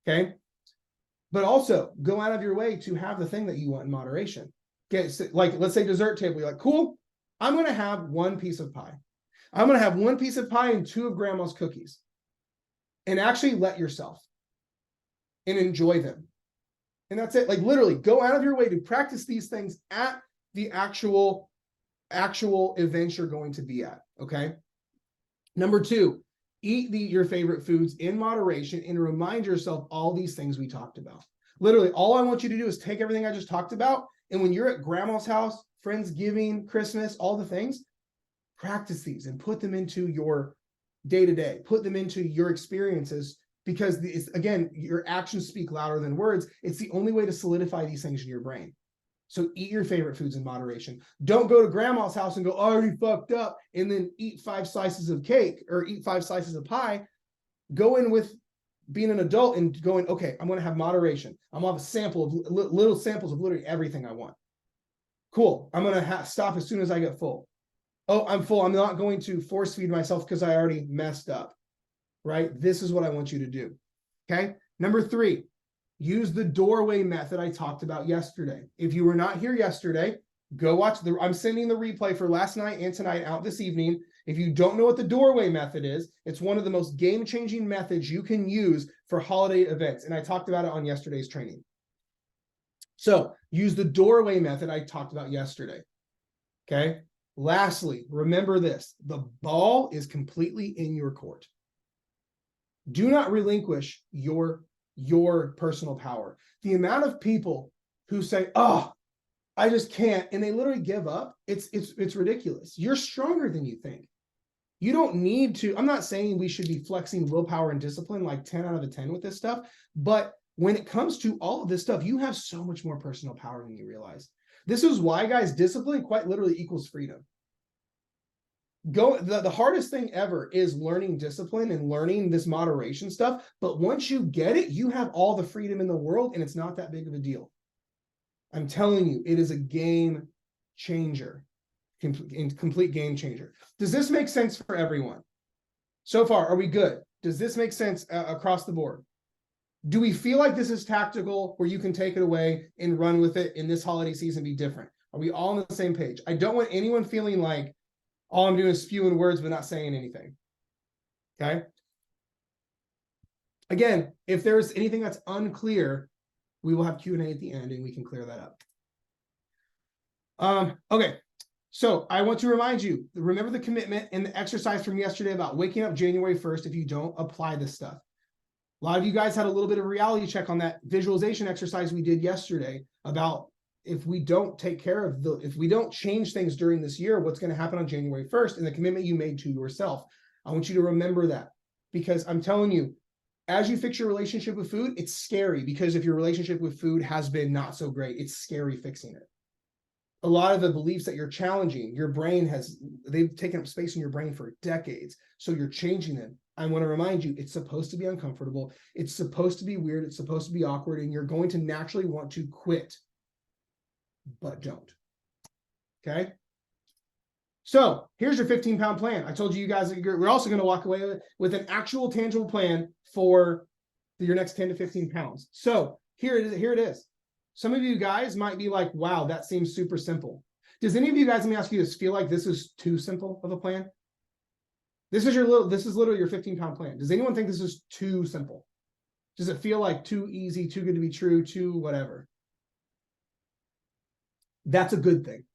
Okay. But also go out of your way to have the thing that you want in moderation. Okay. So like, let's say dessert table. You're like, cool. I'm going to have one piece of pie. I'm going to have one piece of pie and 2 of grandma's cookies. And actually let yourself and enjoy them. And that's it. Like literally go out of your way to practice these things at the actual events you're going to be at. Okay. Number 2, eat your favorite foods in moderation and remind yourself all these things we talked about. Literally, all I want you to do is take everything I just talked about. And when you're at grandma's house, Friendsgiving, Christmas, all the things, practice these and put them into your day-to-day, put them into your experiences, because again, your actions speak louder than words. It's the only way to solidify these things in your brain. So eat your favorite foods in moderation. Don't go to grandma's house and go, oh, I already fucked up, and then eat 5 slices of cake or eat 5 slices of pie. Go in with being an adult and going, okay, I'm going to have moderation. I'm going to have a sample of little samples of literally everything I want. Cool. I'm going to stop as soon as I get full. Oh, I'm full. I'm not going to force feed myself because I already messed up, right? This is what I want you to do. Okay. Number 3, use the doorway method I talked about yesterday. If you were not here yesterday, go watch I'm sending the replay for last night and tonight out this evening. If you don't know what the doorway method is, it's one of the most game-changing methods you can use for holiday events. And I talked about it on yesterday's training. So use the doorway method I talked about yesterday. Okay. Lastly, remember this: the ball is completely in your court. Do not relinquish your personal power. The amount of people who say, oh, I just can't, and they literally give up, it's ridiculous. You're stronger than you think. You don't need to, I'm not saying we should be flexing willpower and discipline like 10 out of 10 with this stuff, but when it comes to all of this stuff, you have so much more personal power than you realize. This is why, guys, discipline quite literally equals freedom. The hardest thing ever is learning discipline and learning this moderation stuff. But once you get it, you have all the freedom in the world, and it's not that big of a deal. I'm telling you, it is a game changer. complete game changer. Does this make sense for everyone? So far, are we good? Does this make sense across the board? Do we feel like this is tactical where you can take it away and run with it in this holiday season be different? Are we all on the same page? I don't want anyone feeling like all I'm doing is spewing words but not saying anything. Okay? Again, if there's anything that's unclear, we will have Q&A at the end and we can clear that up. Okay. So I want to remind you, remember the commitment and the exercise from yesterday about waking up January 1st if you don't apply this stuff. A lot of you guys had a little bit of a reality check on that visualization exercise we did yesterday about if we don't take care of if we don't change things during this year, what's going to happen on January 1st and the commitment you made to yourself. I want you to remember that because I'm telling you, as you fix your relationship with food, it's scary because if your relationship with food has been not so great, it's scary fixing it. A lot of the beliefs that you're challenging, your brain they've taken up space in your brain for decades. So you're changing them. I want to remind you, it's supposed to be uncomfortable. It's supposed to be weird. It's supposed to be awkward. And you're going to naturally want to quit, but don't. Okay. So here's your 15-pound plan. I told you guys, we're also going to walk away with an actual tangible plan for your next 10 to 15 pounds. So here it is. Some of you guys might be like, wow, that seems super simple. Does any of you guys, let me ask you this, feel like this is too simple of a plan? This is literally your 15-pound plan. Does anyone think this is too simple? Does it feel like too easy, too good to be true, too whatever? That's a good thing.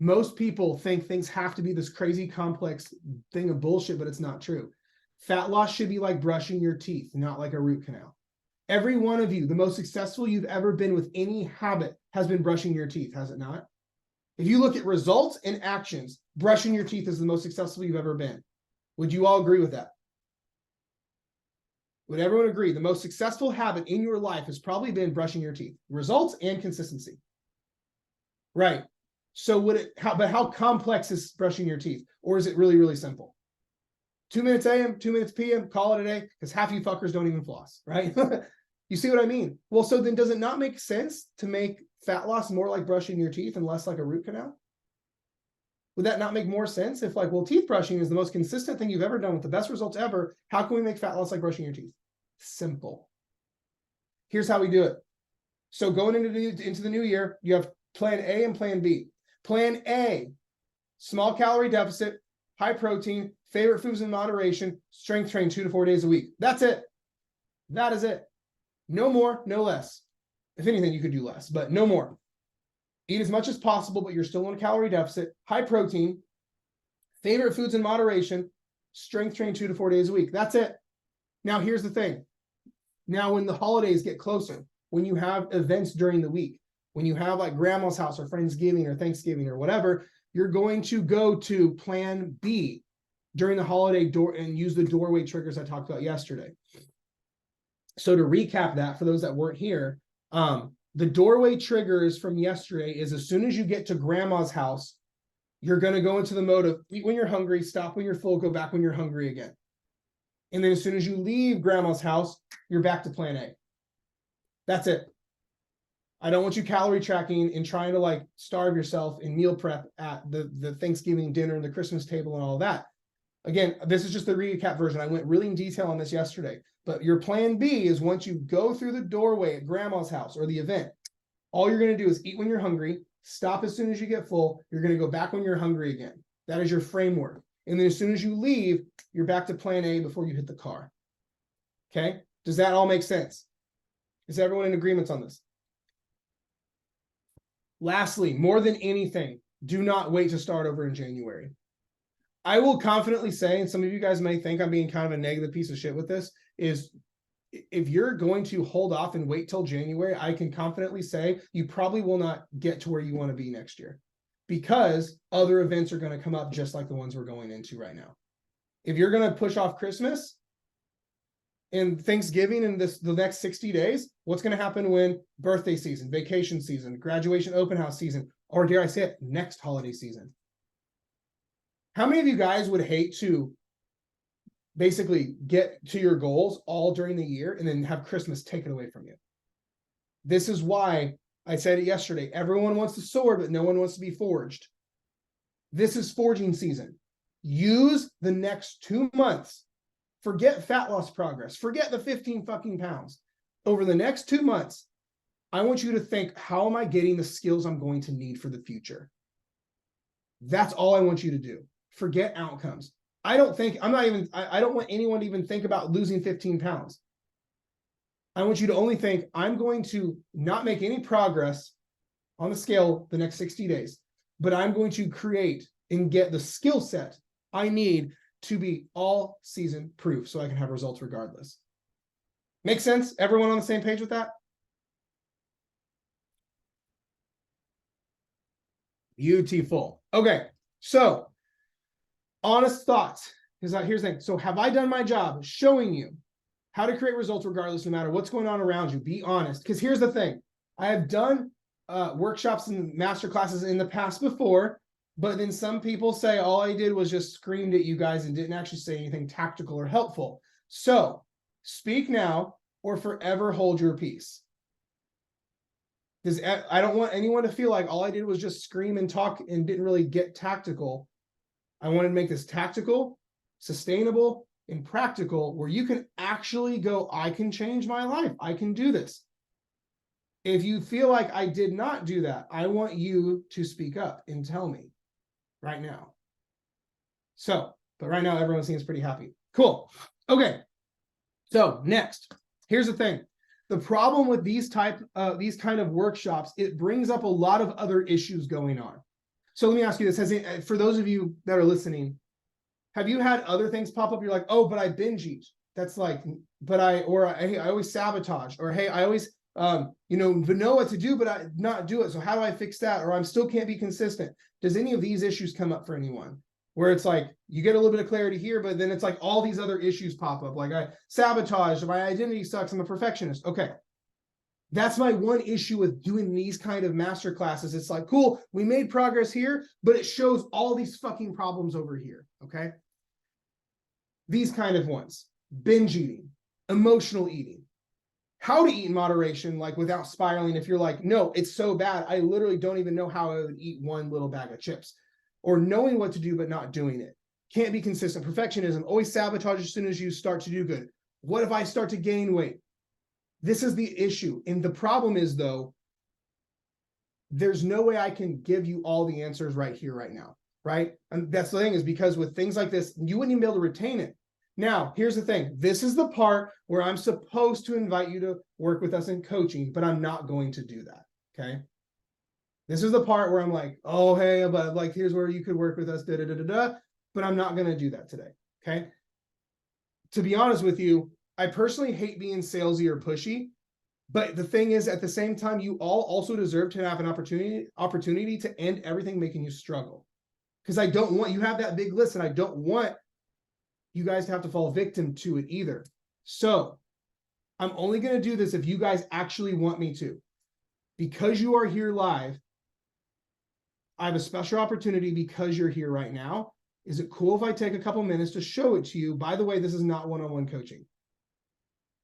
Most people think things have to be this crazy complex thing of bullshit, but it's not true. Fat loss should be like brushing your teeth, not like a root canal. Every one of you, the most successful you've ever been with any habit has been brushing your teeth, has it not? If you look at results and actions, brushing your teeth is the most successful you've ever been. Would you all agree with that? Would everyone agree? The most successful habit in your life has probably been brushing your teeth. Results and consistency. Right. So but how complex is brushing your teeth? Or is it really, really simple? 2 minutes AM, 2 minutes PM, call it a day, because half you fuckers don't even floss, right? You see what I mean? Well, so then does it not make sense to make fat loss more like brushing your teeth and less like a root canal? Would that not make more sense if like, well, teeth brushing is the most consistent thing you've ever done with the best results ever. How can we make fat loss like brushing your teeth? Simple. Here's how we do it. So going into the new year, you have plan A and plan B. Plan A, small calorie deficit, high protein, favorite foods in moderation, strength train 2 to 4 days a week. That's it. That is it. No more, no less. If anything, you could do less, but no more. Eat as much as possible, but you're still on a calorie deficit, high protein, favorite foods in moderation, strength train 2 to 4 days a week. That's it. Now, here's the thing. Now, when the holidays get closer, when you have events during the week, when you have like grandma's house or Friendsgiving or Thanksgiving or whatever, you're going to go to plan B during the holiday door and use the doorway triggers I talked about yesterday. So to recap that for those that weren't here, the doorway triggers from yesterday is as soon as you get to grandma's house, you're going to go into the mode of eat when you're hungry, stop when you're full, go back when you're hungry again. And then as soon as you leave grandma's house, you're back to plan A. That's it. I don't want you calorie tracking and trying to like starve yourself and meal prep at the Thanksgiving dinner and the Christmas table and all that. Again, this is just the recap version. I went really in detail on this yesterday. But your plan B is once you go through the doorway at grandma's house or the event, all you're going to do is eat when you're hungry, stop as soon as you get full. You're going to go back when you're hungry again. That is your framework. And then as soon as you leave, you're back to plan A before you hit the car. Okay? Does that all make sense? Is everyone in agreement on this? Lastly, more than anything, do not wait to start over in January. I will confidently say, and some of you guys may think I'm being kind of a negative piece of shit with this, is if you're going to hold off and wait till January, I can confidently say you probably will not get to where you want to be next year because other events are going to come up just like the ones we're going into right now. If you're going to push off Christmas and Thanksgiving in the next 60 days, what's going to happen when birthday season, vacation season, graduation, open house season, or dare I say it, next holiday season? How many of you guys would hate to basically get to your goals all during the year and then have Christmas taken away from you? This is why I said it yesterday. Everyone wants the sword, but no one wants to be forged. This is forging season. Use the next 2 months. Forget fat loss progress. Forget the 15 fucking pounds. Over the next 2 months, I want you to think, how am I getting the skills I'm going to need for the future? That's all I want you to do. Forget outcomes. I don't want anyone to even think about losing 15 pounds. I want you to only think, I'm going to not make any progress on the scale the next 60 days, but I'm going to create and get the skill set I need to be all season proof so I can have results regardless. Make sense? Everyone on the same page with that? Beautiful. Okay, so honest thoughts. Here's the thing. So have I done my job showing you how to create results regardless, no matter what's going on around you? Be honest. Because here's the thing. I have done workshops and master classes in the past before, but then some people say all I did was just screamed at you guys and didn't actually say anything tactical or helpful. So speak now or forever hold your peace. Because I don't want anyone to feel like all I did was just scream and talk and didn't really get tactical. I wanted to make this tactical, sustainable, and practical, where you can actually go, I can change my life. I can do this. If you feel like I did not do that, I want you to speak up and tell me right now. So, but right now everyone seems pretty happy. Cool. Okay. So next, here's the thing. The problem with these kind of workshops, it brings up a lot of other issues going on. So let me ask you this: for those of you that are listening, have you had other things pop up? You're like, oh, but I binge eat. That's like, but I always sabotage, or hey, I always know what to do, but I not do it. So how do I fix that? Or I'm still can't be consistent. Does any of these issues come up for anyone? Where it's like you get a little bit of clarity here, but then it's like all these other issues pop up. Like I sabotage, my identity sucks, I'm a perfectionist. Okay. That's my one issue with doing these kind of master classes. It's like, cool, we made progress here, but it shows all these fucking problems over here. Okay. These kind of ones: binge eating, emotional eating, how to eat in moderation, like without spiraling. If you're like, no, it's so bad, I literally don't even know how I would eat one little bag of chips. Or knowing what to do, but not doing it. Can't be consistent. Perfectionism, always sabotage as soon as you start to do good. What if I start to gain weight? This is the issue. And the problem is, though, there's no way I can give you all the answers right here, right now, right? And that's the thing, is because with things like this, you wouldn't even be able to retain it. Now, here's the thing. This is the part where I'm supposed to invite you to work with us in coaching, but I'm not going to do that, okay? This is the part where I'm like, oh, hey, but like, here's where you could work with us, but I'm not going to do that today. Okay. To be honest with you, I personally hate being salesy or pushy, but the thing is, at the same time, you all also deserve to have an opportunity to end everything making you struggle. Because I don't want you have that big list, and I don't want you guys to have to fall victim to it either. So I'm only going to do this if you guys actually want me to. Because you are here live, I have a special opportunity because you're here right now. Is it cool if I take a couple minutes to show it to you? By the way, this is not one-on-one coaching.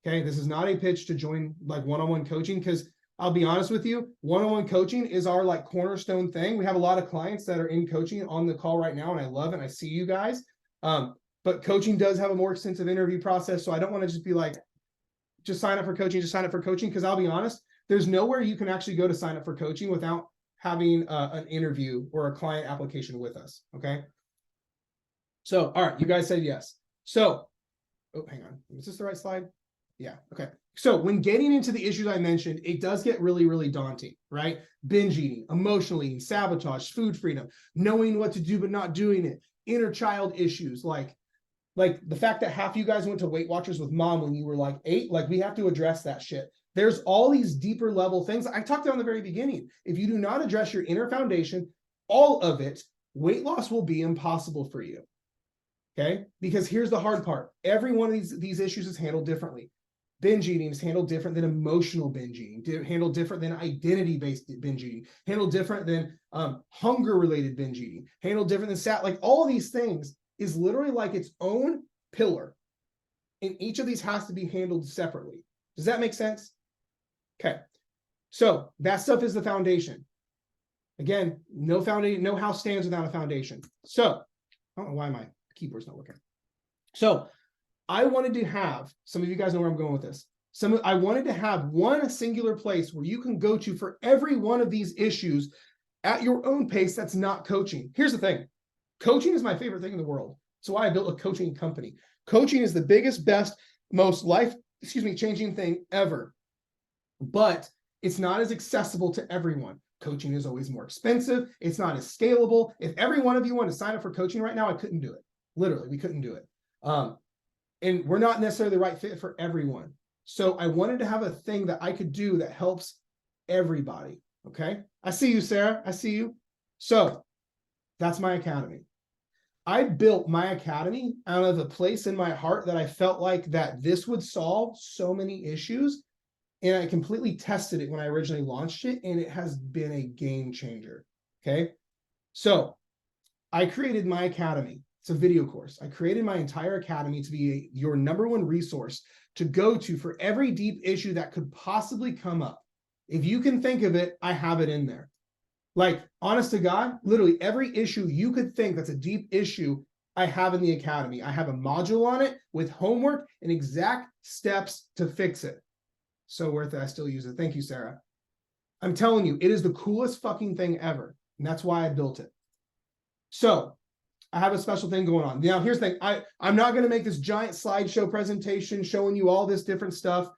Okay, this is not a pitch to join like one-on-one coaching, because I'll be honest with you, one-on-one coaching is our like cornerstone thing. We have a lot of clients that are in coaching on the call right now, and I love it. I see you guys. But coaching does have a more extensive interview process. So I don't want to just be like, just sign up for coaching, just sign up for coaching. Because I'll be honest, there's nowhere you can actually go to sign up for coaching without having an interview or a client application with us. Okay. So, all right, you guys said yes. So, oh, hang on. Is this the right slide? Yeah. Okay. So when getting into the issues I mentioned, it does get really, really daunting, right? Binge eating, emotional eating, sabotage, food freedom, knowing what to do, but not doing it, inner child issues, like the fact that half you guys went to Weight Watchers with mom when you were like 8, like we have to address that shit. There's all these deeper level things I talked about in the very beginning. If you do not address your inner foundation, all of it, weight loss will be impossible for you. Okay? Because here's the hard part. Every one of these issues is handled differently. Binge eating is handled different than emotional binge eating, handled different than identity-based binge eating, handled different than hunger-related binge eating, handled different than like all these things is literally like its own pillar. And each of these has to be handled separately. Does that make sense? Okay. So that stuff is the foundation. Again, no foundation, no house stands without a foundation. So I don't know why my keyboard's not working. So I wanted to have, some of you guys know where I'm going with this. I wanted to have one singular place where you can go to for every one of these issues at your own pace that's not coaching. Here's the thing. Coaching is my favorite thing in the world. So why I built a coaching company. Coaching is the biggest, best, most changing thing ever. But it's not as accessible to everyone. Coaching is always more expensive. It's not as scalable. If every one of you want to sign up for coaching right now, I couldn't do it. Literally, we couldn't do it. And we're not necessarily the right fit for everyone. So I wanted to have a thing that I could do that helps everybody. Okay. I see you, Sarah. I see you. So that's my academy. I built my academy out of a place in my heart that I felt like that this would solve so many issues. And I completely tested it when I originally launched it, and it has been a game changer. Okay. So I created my academy. It's a video course. I created my entire academy to be your #1 resource to go to for every deep issue that could possibly come up. If you can think of it, I have it in there. Like, honest to God, literally every issue you could think that's a deep issue, I have in the academy. I have a module on it with homework and exact steps to fix it. So worth it. I still use it. Thank you, Sarah. I'm telling you, it is the coolest fucking thing ever. And that's why I built it. So I have a special thing going on. Now, here's the thing. I'm not going to make this giant slideshow presentation showing you all this different stuff.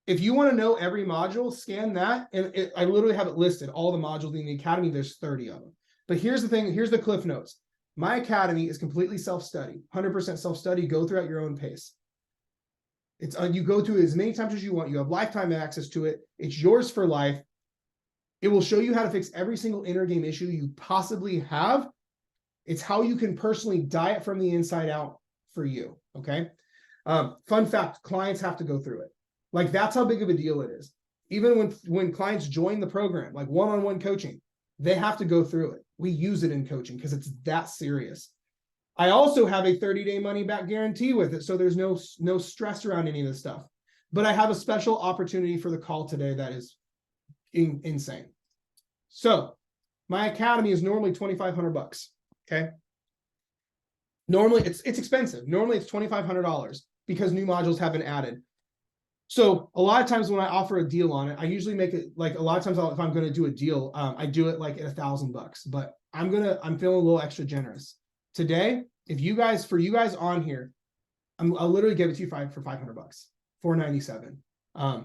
If you want to know every module, scan that. And I literally have it listed, all the modules in the academy. There's 30 of them. But here's the thing. Here's the cliff notes. My academy is completely self-study, 100% self-study. Go through at your own pace. You go through it as many times as you want. You have lifetime access to it. It's yours for life. It will show you how to fix every single inner game issue you possibly have. It's how you can personally diet from the inside out for you. Okay. Fun fact, clients have to go through it. Like, that's how big of a deal it is. Even when clients join the program, like one-on-one coaching, they have to go through it. We use it in coaching because it's that serious. I also have a 30-day money-back guarantee with it, so there's no stress around any of this stuff. But I have a special opportunity for the call today that is insane. So my academy is normally $2,500. Okay. Normally it's expensive. Normally it's $2,500 because new modules have been added. So a lot of times when I offer a deal on it, I usually make it like a lot of times if I'm going to do a deal, I do it like at $1,000, but I'm feeling a little extra generous today. For you guys on here, I'll literally give it to you for $500, $497.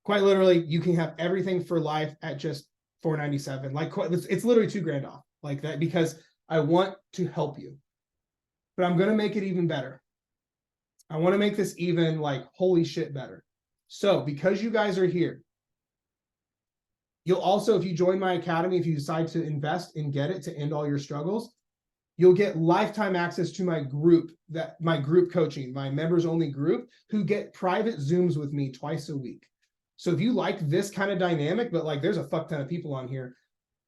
Quite literally, you can have everything for life at just $497. Like, it's literally $2,000 off like that because I want to help you, but I'm going to make it even better. I want to make this even like holy shit better. So because you guys are here, you'll also, if you join my academy, if you decide to invest and get it to end all your struggles, you'll get lifetime access to my group coaching, my members only group, who get private Zooms with me twice a week. So if you like this kind of dynamic, but like there's a fuck ton of people on here.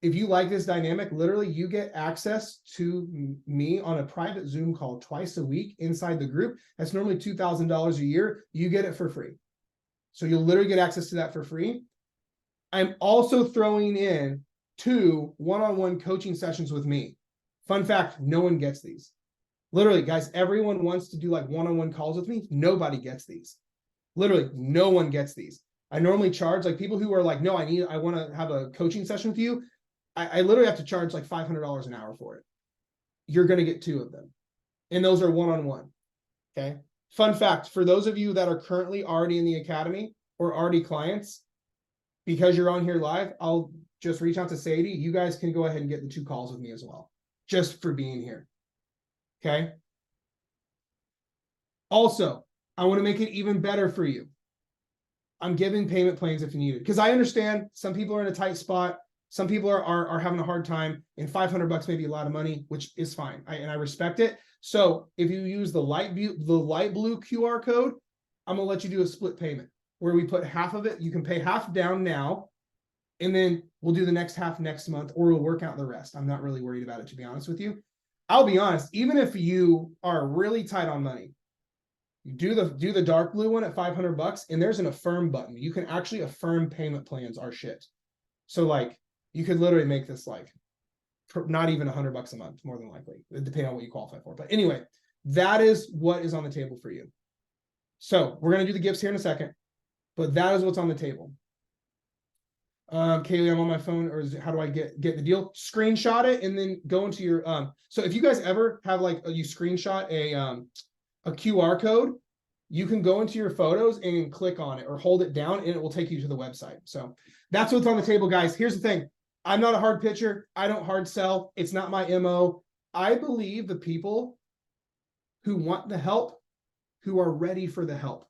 If you like this dynamic, literally you get access to me on a private Zoom call twice a week inside the group. That's normally $2,000 a year. You get it for free. So you'll literally get access to that for free. I'm also throwing in 2 one-on-one coaching sessions with me. Fun fact, no one gets these. Literally, guys, everyone wants to do like one-on-one calls with me. Nobody gets these. Literally, no one gets these. I normally charge like people who are like, no, I want to have a coaching session with you. I literally have to charge like $500 an hour for it. You're going to get 2 of them. And those are one-on-one. Okay. Fun fact, for those of you that are currently already in the academy or already clients, because you're on here live, I'll just reach out to Sadie. You guys can go ahead and get the 2 calls with me as well, just for being here. Okay. Also, I want to make it even better for you. I'm giving payment plans if you need it, because I understand some people are in a tight spot. Some people are having a hard time, and $500 may be a lot of money, which is fine. And I respect it. So if you use the light blue QR code, I'm going to let you do a split payment where we put half of it. You can pay half down now, and then we'll do the next half next month, or we'll work out the rest. I'm not really worried about it, to be honest with you. I'll be honest, even if you are really tight on money, you do the dark blue one at $500, and there's an affirm button. You can actually affirm payment plans are shit. So like, You could literally make this like not even $100 a month, more than likely, depending on what you qualify for. But anyway, that is what is on the table for you. So we're going to do the gifts here in a second, but that is what's on the table. Kaylee, I'm on my phone, or how do I get the deal? Screenshot it and then go into your so if you guys ever have like you screenshot a QR code, you can go into your photos and click on it or hold it down and it will take you to the website. So that's what's on the table, guys. Here's the thing. I'm not a hard pitcher. I don't hard sell. It's not my MO. I believe the people who want the help, who are ready for the help,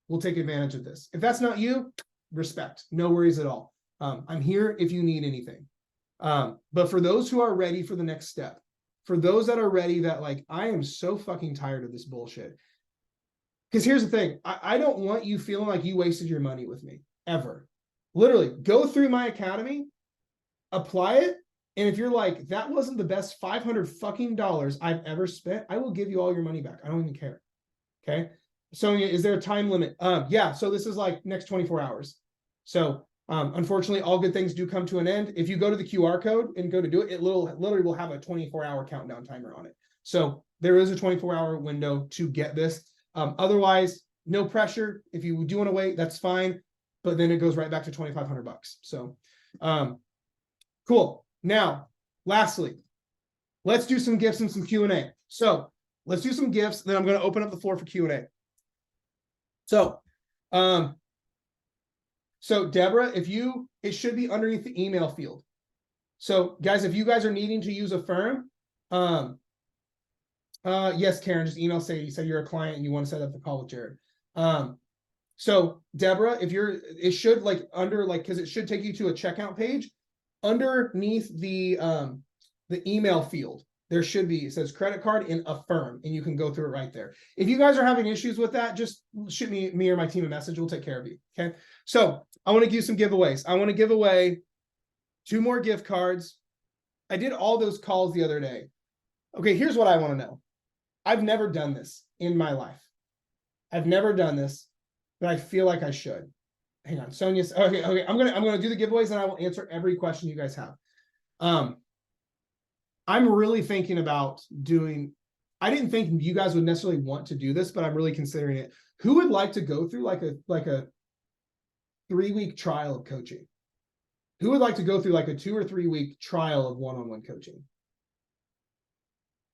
will take advantage of this. If that's not you, respect, no worries at all. I'm here if you need anything. But for those who are ready for the next step, for those that are ready that like, I am so fucking tired of this bullshit. Because here's the thing, I don't want you feeling like you wasted your money with me, ever. Literally, go through my academy, apply it, and if you're like, that wasn't the best $500 fucking dollars I've ever spent, I will give you all your money back. I don't even care. Okay. Sonia, is there a time limit? Yeah, so this is like next 24 hours. So unfortunately, all good things do come to an end. If you go to the QR code and go to do it, it literally will have a 24-hour countdown timer on it. So there is a 24-hour window to get this. Otherwise, no pressure. If you do want to wait, that's fine. But then it goes right back to $2,500. So cool. Now, lastly, let's do some gifts and some Q&A. So let's do some gifts. Then I'm going to open up the floor for Q&A. So, Deborah, it should be underneath the email field. So guys, if you guys are needing to use Affirm, yes, Karen, just email Sadie. You said you're a client and you want to set up the call with Jared. So Deborah, it should like under like, cause it should take you to a checkout page underneath the email field. There should be, it says credit card and Affirm, and you can go through it right there. If you guys are having issues with that, just shoot me or my team a message. We'll take care of you. Okay. So I want to give you some giveaways. I want to give away 2 more gift cards. I did all those calls the other day. Okay. Here's what I want to know. I've never done this in my life. I've never done this, but I feel like I should. Hang on. Sonia's okay. I'm going to do the giveaways and I will answer every question you guys have. I'm really thinking about I didn't think you guys would necessarily want to do this, but I'm really considering it. Who would like to go through like a 3-week trial of coaching? Who would like to go through like a 2 or 3 week trial of one-on-one coaching?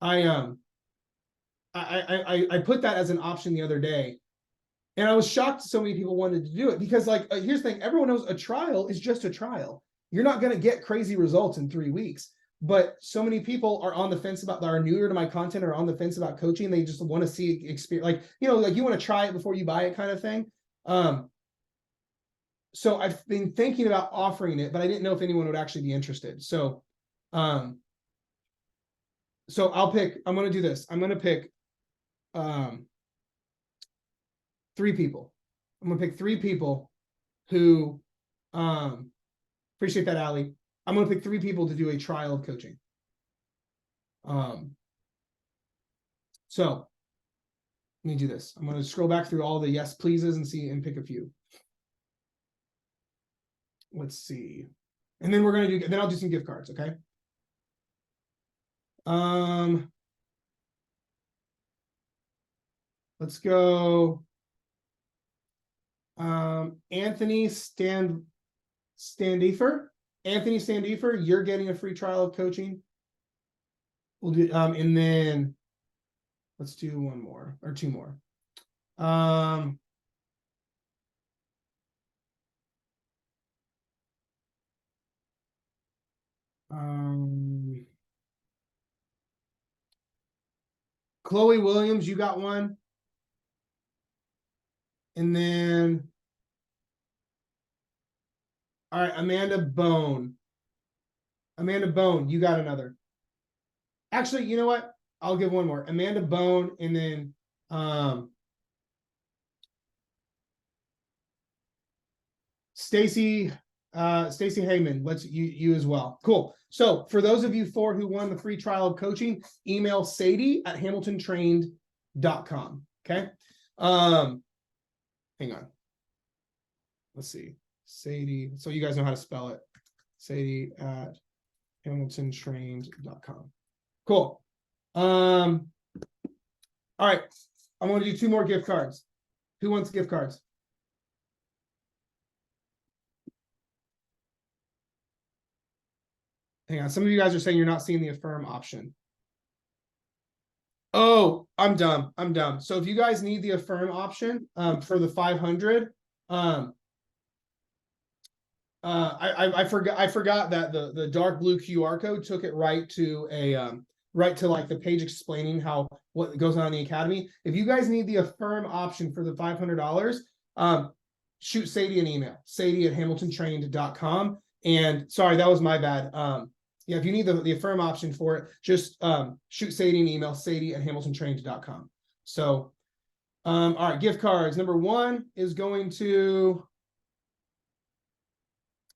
I put that as an option the other day, and I was shocked so many people wanted to do it because like, here's the thing. Everyone knows a trial is just a trial. You're not going to get crazy results in 3 weeks. But so many people are on the fence that are newer to my content or on the fence about coaching. They just want to see experience, like, like you want to try it before you buy it kind of thing. So I've been thinking about offering it, but I didn't know if anyone would actually be interested. So, I'm going to do this. I'm going to pick 3 people. I'm going to pick 3 people who, appreciate that, Allie. I'm going to pick 3 people to do a trial of coaching. So let me do this. I'm going to scroll back through all the yes, pleases and pick a few. Let's see. And then then I'll do some gift cards. Okay. Let's go. Anthony Standifer. Anthony Standifer, you're getting a free trial of coaching. We'll do, and then let's do 1 more or 2 more. Chloe Williams, you got one. And then, all right, Amanda Bone. Amanda Bone, you got another. Actually, you know what? I'll give 1 more. Amanda Bone, and then Stacy Heyman, you as well. Cool. So for those of you 4 who won the free trial of coaching, email sadie@hamiltontrained.com. Okay. Hang on. Let's see. Sadie. So you guys know how to spell it. Sadie at hamiltontrained.com. Cool. All right. I want to do 2 more gift cards. Who wants gift cards? Hang on. Some of you guys are saying you're not seeing the affirm option. Oh, I'm dumb. I'm dumb. So if you guys need the affirm option for the 500, I forgot that the dark blue QR code took it right to a right to like the page explaining what goes on in the academy. If you guys need the affirm option for the $500, shoot Sadie an email, sadie@hamiltontrained.com. And sorry, that was my bad. Yeah, if you need the affirm option for it, just shoot Sadie an email, sadie@hamiltontrained.com. So, all right, gift cards. Number 1 is going to,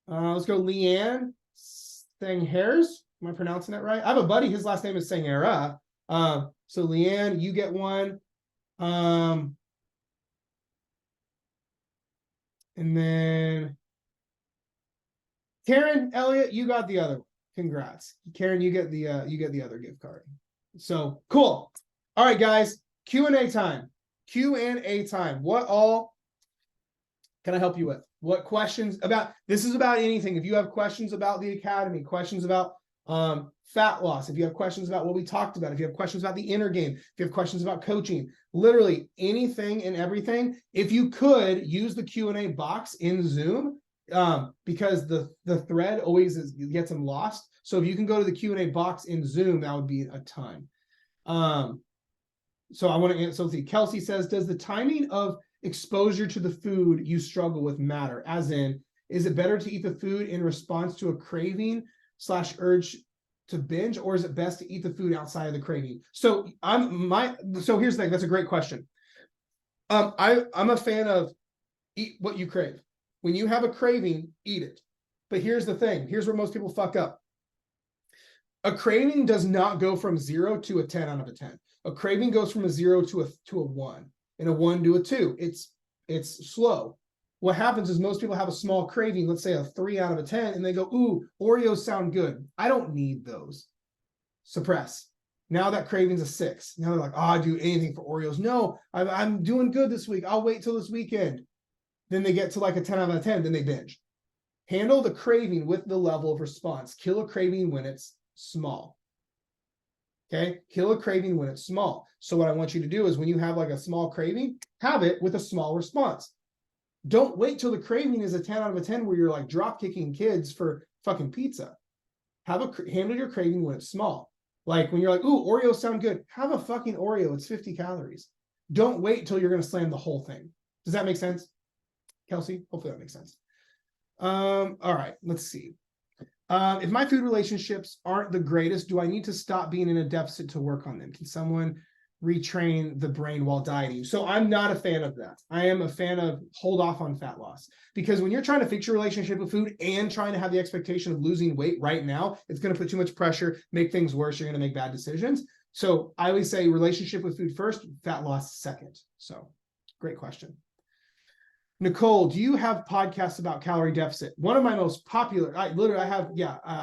let's go Leanne Sanghares. Am I pronouncing that right? I have a buddy, his last name is Sangera. So Leanne, you get one. And then Karen Elliott, you got the other one. Congrats. Karen, you get the other gift card. So cool. All right, guys. Q&A time. Q&A time. What all can I help you with? What questions about, this is about anything. If you have questions about the academy, questions about fat loss, if you have questions about what we talked about, if you have questions about the inner game, if you have questions about coaching, literally anything and everything, if you could use the Q&A box in Zoom, because the thread always gets them lost. So if you can go to the Q&A box in Zoom, that would be a ton. So I want to answer. So let's see. Kelsey says, does the timing of exposure to the food you struggle with matter? As in, is it better to eat the food in response to a craving / urge to binge, or is it best to eat the food outside of the craving? So so here's the thing. That's a great question. I'm a fan of eat what you crave. When you have a craving, eat it. But here's the thing. Here's where most people fuck up. A craving does not go from 0 to a 10 out of a 10. A craving goes from a 0 to a 1, and a 1 to a 2. It's slow. What happens is most people have a small craving, let's say a 3 out of a 10, and they go, ooh, Oreos sound good. I don't need those. Suppress. Now that craving's a 6. Now they're like, oh, I'd do anything for Oreos. No, I'm doing good this week. I'll wait till this weekend. Then they get to like a 10 out of 10, then they binge. Handle the craving with the level of response. Kill a craving when it's small. Okay, kill a craving when it's small. So what I want you to do is when you have like a small craving, have it with a small response. Don't wait till the craving is a 10 out of a 10 where you're like drop kicking kids for fucking pizza. Handle your craving when it's small. Like when you're like, ooh, Oreos sound good. Have a fucking Oreo. It's 50 calories. Don't wait till you're going to slam the whole thing. Does that make sense? Kelsey, hopefully that makes sense. All right, let's see. If my food relationships aren't the greatest, do I need to stop being in a deficit to work on them? Can someone retrain the brain while dieting? So I'm not a fan of that. I am a fan of hold off on fat loss, because when you're trying to fix your relationship with food and trying to have the expectation of losing weight right now, it's going to put too much pressure, make things worse. You're going to make bad decisions. So I always say relationship with food first, fat loss second. So great question. Nicole, do you have podcasts about calorie deficit? One of my most popular, I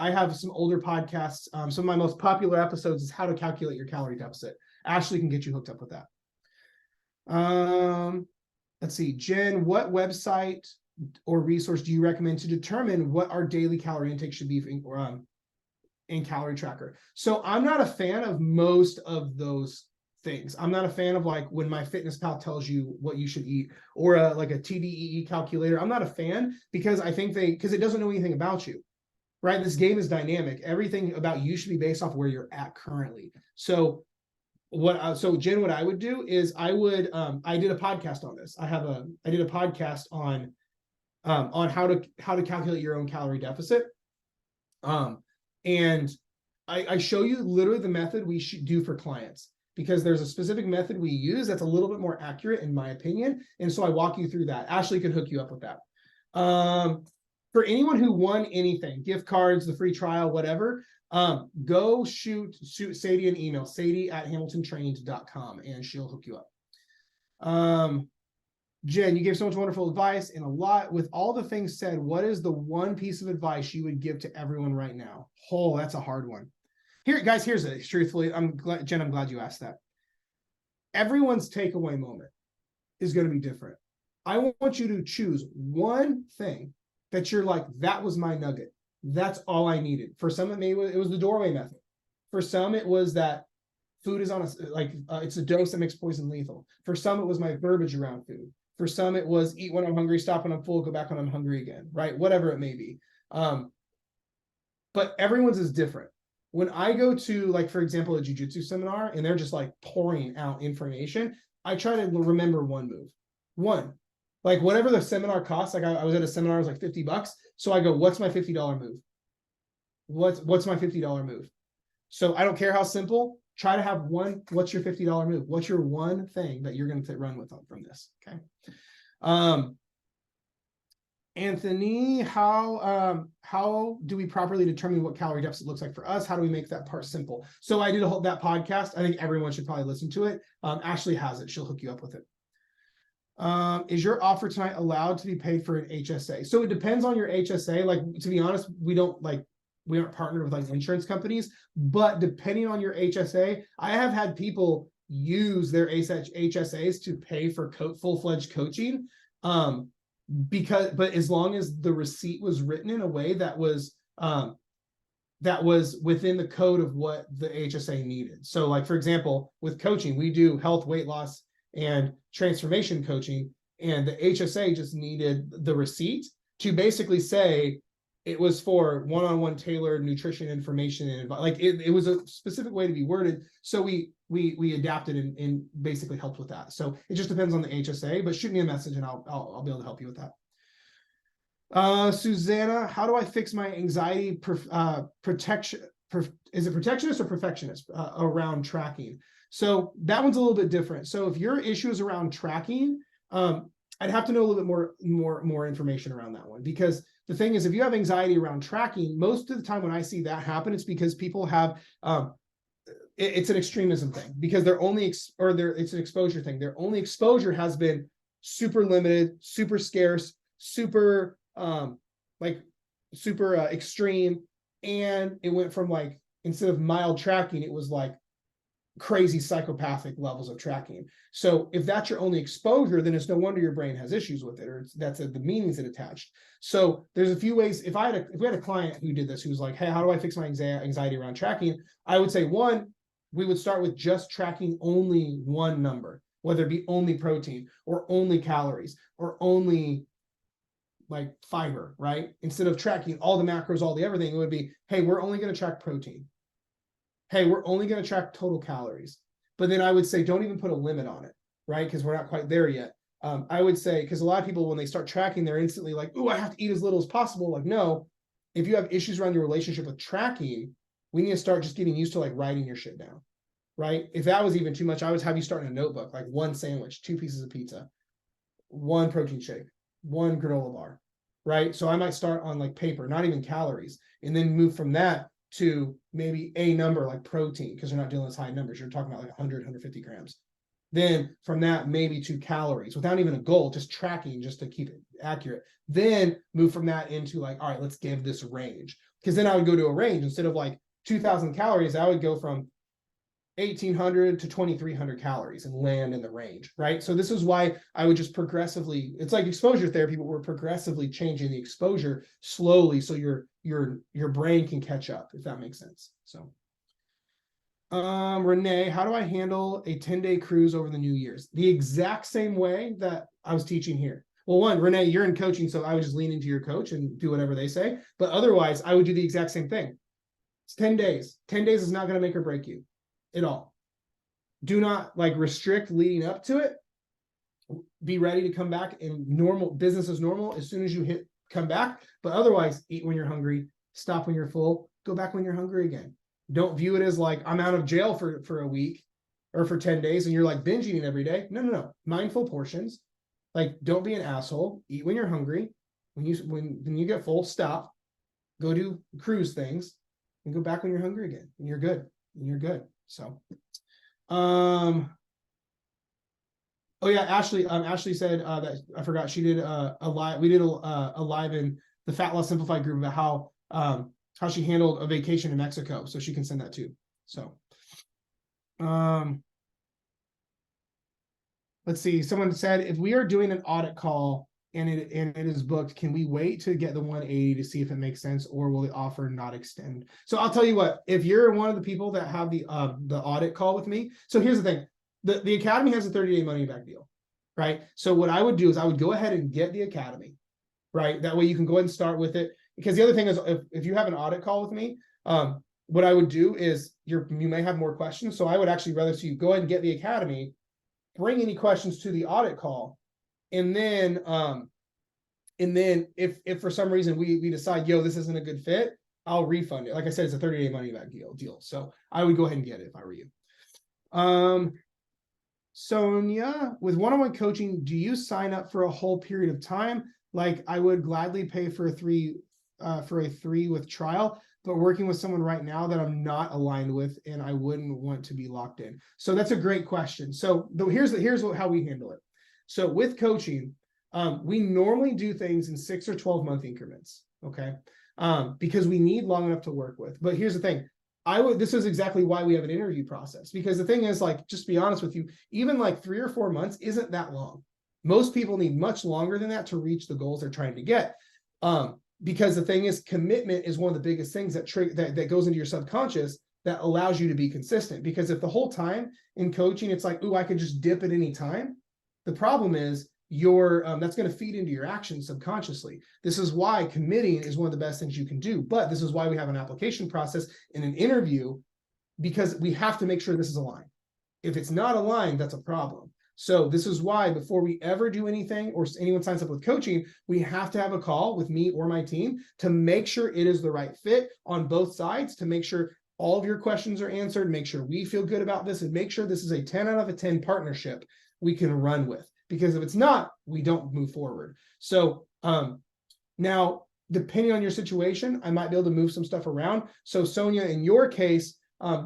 have some older podcasts. Some of my most popular episodes is how to calculate your calorie deficit. Ashley can get you hooked up with that. Let's see, Jen, what website or resource do you recommend to determine what our daily calorie intake should be in Calorie Tracker? So I'm not a fan of most of those things. I'm not a fan of like when MyFitnessPal tells you what you should eat, or like a TDEE calculator. I'm not a fan because I think because it doesn't know anything about you, right? This game is dynamic. Everything about you should be based off where you're at currently. So Jen, what I would do is I did a podcast on this. I did a podcast on how to calculate your own calorie deficit. And I show you literally the method we should do for clients, because there's a specific method we use that's a little bit more accurate in my opinion. And so I walk you through that. Ashley can hook you up with that. For anyone who won anything, gift cards, the free trial, whatever, go shoot Sadie an email, sadie@hamiltontrained.com, and she'll hook you up. Jen, you gave so much wonderful advice and a lot. With all the things said, what is the one piece of advice you would give to everyone right now? Oh, that's a hard one. Here, guys, here's it. Truthfully, Jen, I'm glad you asked that. Everyone's takeaway moment is going to be different. I want you to choose one thing that you're like, that was my nugget. That's all I needed. For some, it was the doorway method. For some, it was that food is on a, it's a dose that makes poison lethal. For some, it was my verbiage around food. For some, it was eat when I'm hungry, stop when I'm full, go back when I'm hungry again, right? Whatever it may be. But everyone's is different. When I go to, like, for example, a jujitsu seminar and they're just like pouring out information, I try to remember one move. One, like whatever the seminar costs, like I was at a seminar, it was like $50. So I go, what's my $50 move? What's my $50 move? So I don't care how simple, try to have one, what's your $50 move? What's your one thing that you're going to run with from this? Okay. Anthony, how do we properly determine what calorie deficit looks like for us? How do we make that part simple? So I did that podcast. I think everyone should probably listen to it. Ashley has it. She'll hook you up with it. Is your offer tonight allowed to be paid for an HSA? So it depends on your HSA. Like, to be honest, we aren't partnered with like insurance companies, but depending on your HSA, I have had people use their HSAs to pay for full-fledged coaching. But as long as the receipt was written in a way that was within the code of what the HSA needed. So like, for example, with coaching, we do health, weight loss, and transformation coaching, and the HSA just needed the receipt to basically say it was for one-on-one tailored nutrition information, and like it was a specific way to be worded. So we adapted and basically helped with that. So it just depends on the HSA, but shoot me a message and I'll be able to help you with that. Susanna, how do I fix my anxiety protection? Is it protectionist or perfectionist around tracking? So that one's a little bit different. So if your issue is around tracking, I'd have to know a little bit more information around that one, because the thing is, if you have anxiety around tracking, most of the time when I see that happen, it's because people have it's an extremism thing, because it's an exposure thing. Their only exposure has been super limited, super scarce, super extreme, and it went from like, instead of mild tracking, it was like crazy psychopathic levels of tracking. So if that's your only exposure, then it's no wonder your brain has issues with it, or that's the meanings it attached. So there's a few ways. If we had a client who did this, who was like, hey, how do I fix my anxiety around tracking? I would say, one, we would start with just tracking only one number, whether it be only protein or only calories or only like fiber, right? Instead of tracking all the macros, all the everything, it would be, hey, we're only going to track protein. Hey, we're only going to track total calories. But then I would say, don't even put a limit on it, right? Because we're not quite there yet. I would say, because a lot of people, when they start tracking, they're instantly like, oh, I have to eat as little as possible. Like, no, if you have issues around your relationship with tracking, we need to start just getting used to like writing your shit down, right? If that was even too much, I would have you start in a notebook, like one sandwich, 2 pieces of pizza, 1 protein shake, 1 granola bar, right? So I might start on like paper, not even calories, and then move from that to maybe a number like protein, because you're not dealing with high numbers. You're talking about like 100, 150 grams. Then from that, maybe to calories without even a goal, just tracking just to keep it accurate. Then move from that into like, all right, let's give this range. Because then I would go to a range instead of like 2,000 calories. I would go from 1,800 to 2,300 calories and land in the range, right? So this is why I would just progressively, it's like exposure therapy, but we're progressively changing the exposure slowly so your brain can catch up, if that makes sense. So Renee, how do I handle a 10-day cruise over the New Year's? The exact same way that I was teaching here. Well, one, Renee, you're in coaching, so I would just lean into your coach and do whatever they say. But otherwise, I would do the exact same thing. It's 10 days. 10 days is not going to make or break you at all. Do not like restrict leading up to it. Be ready to come back in normal business as normal as soon as you come back. But otherwise, eat when you're hungry, stop when you're full, go back when you're hungry again. Don't view it as like I'm out of jail for a week or for 10 days and you're like binge eating every day. No. Mindful portions. Like, don't be an asshole. Eat when you're hungry. When you get full, stop. Go do cruise things and go back when you're hungry again. And you're good. So Oh yeah, Ashley said that I forgot she did a live. We did a live in the Fat Loss Simplified group about how she handled a vacation in Mexico, so she can send that too. So, let's see. Someone said if we are doing an audit call and it is booked, can we wait to get the 180 to see if it makes sense, or will the offer not extend? So I'll tell you what. If you're one of the people that have the audit call with me, so here's the thing. The Academy has a 30-day money back deal, right? So what I would do is I would go ahead and get the Academy, right? That way you can go ahead and start with it. Because the other thing is, if you have an audit call with me, what I would do is you may have more questions. So I would actually rather see you go ahead and get the Academy, bring any questions to the audit call, and then if for some reason we decide, yo, this isn't a good fit, I'll refund it. Like I said, it's a 30-day money back deal. So I would go ahead and get it if I were you. Sonia, with one-on-one coaching, do you sign up for a whole period of time? Like I would gladly pay for a 3 with trial, but working with someone right now that I'm not aligned with, and I wouldn't want to be locked in. So that's a great question. So here's how we handle it. So with coaching, we normally do things in 6 or 12 month increments. Okay. Because we need long enough to work with. But here's the thing. This is exactly why we have an interview process, because the thing is, like, just to be honest with you, even like 3 or 4 months isn't that long. Most people need much longer than that to reach the goals they're trying to get. Because the thing is, commitment is one of the biggest things that goes into your subconscious that allows you to be consistent. Because if the whole time in coaching, it's like, ooh, I could just dip at any time. The problem is that's going to feed into your actions subconsciously. This is why committing is one of the best things you can do. But this is why we have an application process in an interview, because we have to make sure this is aligned. If it's not aligned, that's a problem. So this is why before we ever do anything or anyone signs up with coaching, we have to have a call with me or my team to make sure it is the right fit on both sides, to make sure all of your questions are answered, make sure we feel good about this, and make sure this is a 10 out of 10 partnership we can run with. Because if it's not, we don't move forward. So now, depending on your situation, I might be able to move some stuff around. So Sonia, in your case,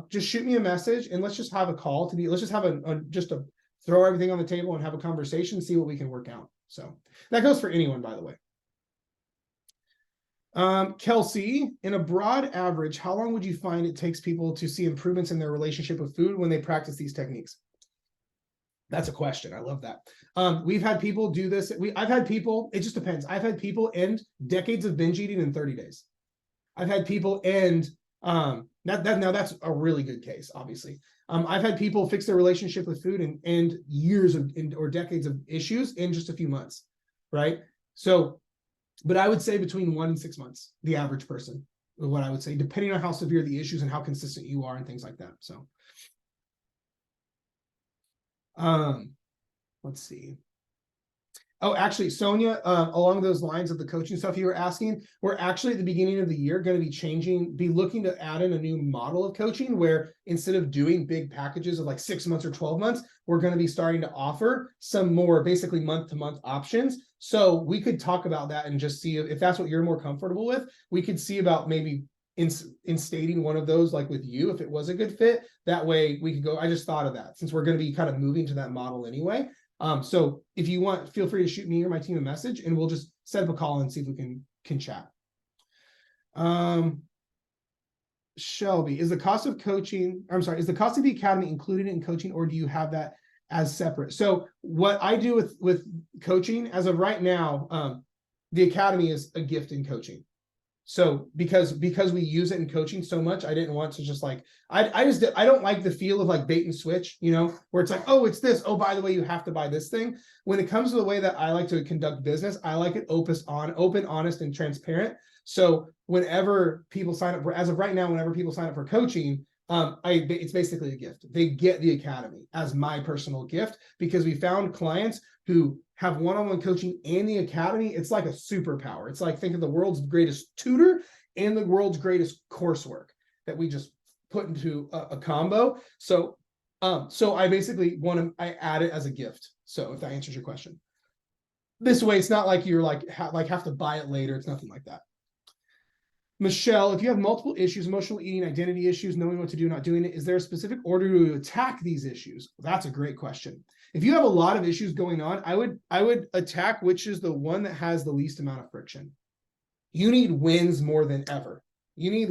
just shoot me a message and let's just have a call let's just have just a throw everything on the table and have a conversation, see what we can work out. So that goes for anyone, by the way. Kelsey, in a broad average, how long would you find it takes people to see improvements in their relationship with food when they practice these techniques? That's a question. I love that. We've had people do this. I've had people, it just depends. I've had people end decades of binge eating in 30 days. I've had people end, now that's a really good case, obviously. I've had people fix their relationship with food and years or decades of issues in just a few months, right? So, but I would say between 1 and 6 months, the average person, what I would say, depending on how severe the issues and how consistent you are and things like that. So, let's see. Oh, actually, Sonia, along those lines of the coaching stuff you were asking, we're actually at the beginning of the year going to be looking to add in a new model of coaching where instead of doing big packages of like 6 months or 12 months, we're going to be starting to offer some more basically month-to-month options. So we could talk about that and just see if that's what you're more comfortable with. We could see about maybe instating one of those, like with you, if it was a good fit. That way we could go. I just thought of that since we're going to be kind of moving to that model anyway. So if you want, feel free to shoot me or my team a message and we'll just set up a call and see if we can chat. Shelby, is the cost of the Academy included in coaching, or do you have that as separate? So what I do with coaching as of right now, the Academy is a gift in coaching. So because we use it in coaching so much, I didn't want to just like, I don't like the feel of like bait and switch, where it's like, oh, it's this. Oh, by the way, you have to buy this thing. When it comes to the way that I like to conduct business, I like it open, honest, and transparent. So whenever people sign up as of right now, whenever people sign up for coaching, it's basically a gift. They get the Academy as my personal gift because we found clients who have one-on-one coaching and the Academy. It's like a superpower. It's like, think of the world's greatest tutor and the world's greatest coursework that we just put into a combo. So I basically I add it as a gift. So if that answers your question, this way, it's not like you're have to buy it later. It's nothing like that. Michelle, if you have multiple issues, emotional eating, identity issues, knowing what to do, not doing it, is there a specific order to attack these issues? That's a great question. If you have a lot of issues going on, I would attack which is the one that has the least amount of friction. You need wins more than ever. You need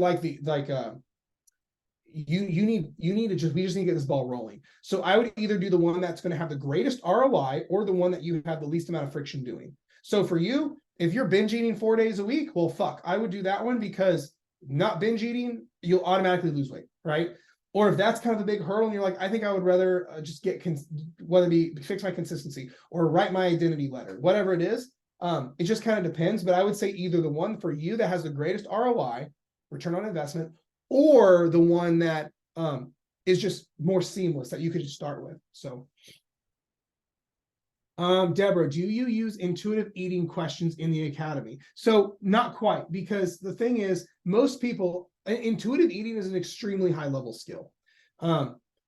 you need to just, we just need to get this ball rolling. So I would either do the one that's going to have the greatest ROI or the one that you have the least amount of friction doing. So for you, if you're binge eating 4 days a week, well, fuck, I would do that one, because not binge eating, you'll automatically lose weight, right? Or if that's kind of a big hurdle and you're like, I think I would rather just get, whether it be fix my consistency or write my identity letter, whatever it is, it just kind of depends. But I would say either the one for you that has the greatest ROI, return on investment, or the one that is just more seamless that you could just start with. So Deborah, do you use intuitive eating questions in the academy? So not quite, because the thing is, most people, intuitive eating is an extremely high level skill.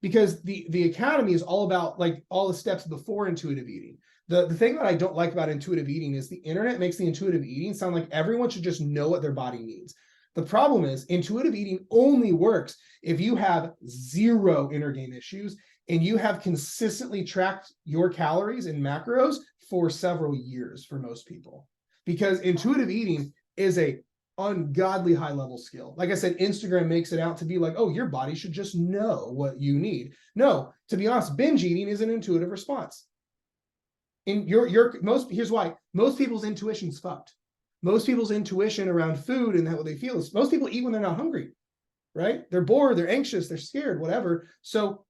Because the academy is all about like all the steps before intuitive eating. The thing that I don't like about intuitive eating is the internet makes the intuitive eating sound like everyone should just know what their body needs. The problem is intuitive eating only works if you have 0 inner game issues and you have consistently tracked your calories and macros for several years for most people. Because intuitive eating is a ungodly high level skill. Like I said, Instagram makes it out to be like, oh, your body should just know what you need. No, to be honest, binge eating is an intuitive response. In here's why. Most people's intuition's fucked. Most people's intuition around food and how they feel is most people eat when they're not hungry, right? They're bored, they're anxious, they're scared, whatever. So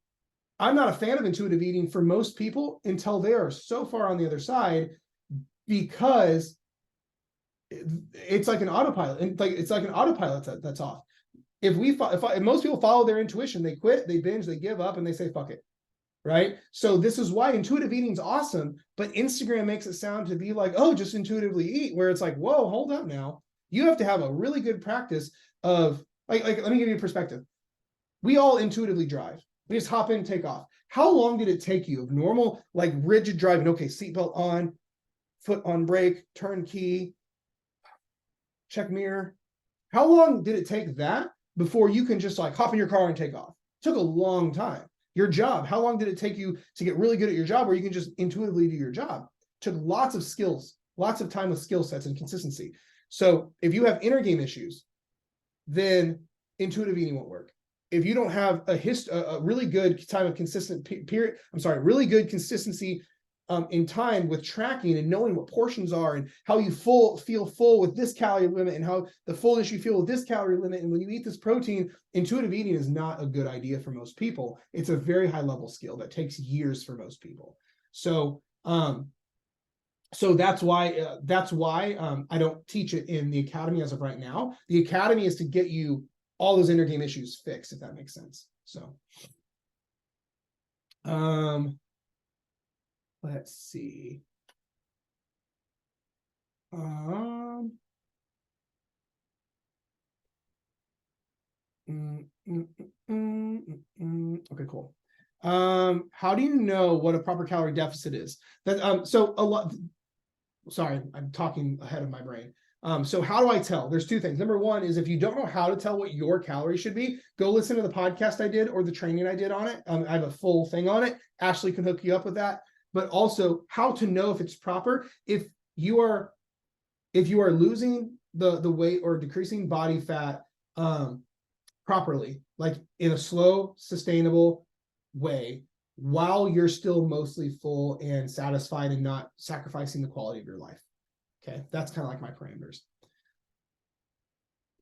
I'm not a fan of intuitive eating for most people until they are so far on the other side, because it's like an autopilot, and like it's like an autopilot that's off. If most people follow their intuition, they quit, they binge, they give up, and they say fuck it, right? So this is why intuitive eating is awesome, but Instagram makes it sound to be like, oh, just intuitively eat, where it's like, whoa, hold up now. You have to have a really good practice of like let me give you a perspective. We all intuitively drive. We just hop in, take off. How long did it take you of normal, like rigid driving? Okay, seatbelt on, foot on brake, turn key, check mirror. How long did it take that before you can just like hop in your car and take off? It took a long time. Your job, how long did it take you to get really good at your job where you can just intuitively do your job? It took lots of skills, lots of time with skill sets and consistency. So if you have inner game issues, then intuitive eating won't work. If you don't have a really good time of really good consistency in time with tracking and knowing what portions are and how you feel full with this calorie limit and how the fullness you feel with this calorie limit. And when you eat this protein, intuitive eating is not a good idea for most people. It's a very high level skill that takes years for most people. So that's why I don't teach it in the academy as of right now. The academy is to get you all those inner game issues fixed, if that makes sense. So, let's see. Okay, cool. How do you know what a proper calorie deficit is? That so a lot. Sorry, I'm talking ahead of my brain. So how do I tell? There's 2 things. Number 1 is if you don't know how to tell what your calories should be, go listen to the podcast I did or the training I did on it. I have a full thing on it. Ashley can hook you up with that. But also how to know if it's proper. If you are losing the weight or decreasing body fat properly, like in a slow, sustainable way, while you're still mostly full and satisfied and not sacrificing the quality of your life. Okay, that's kind of like my parameters.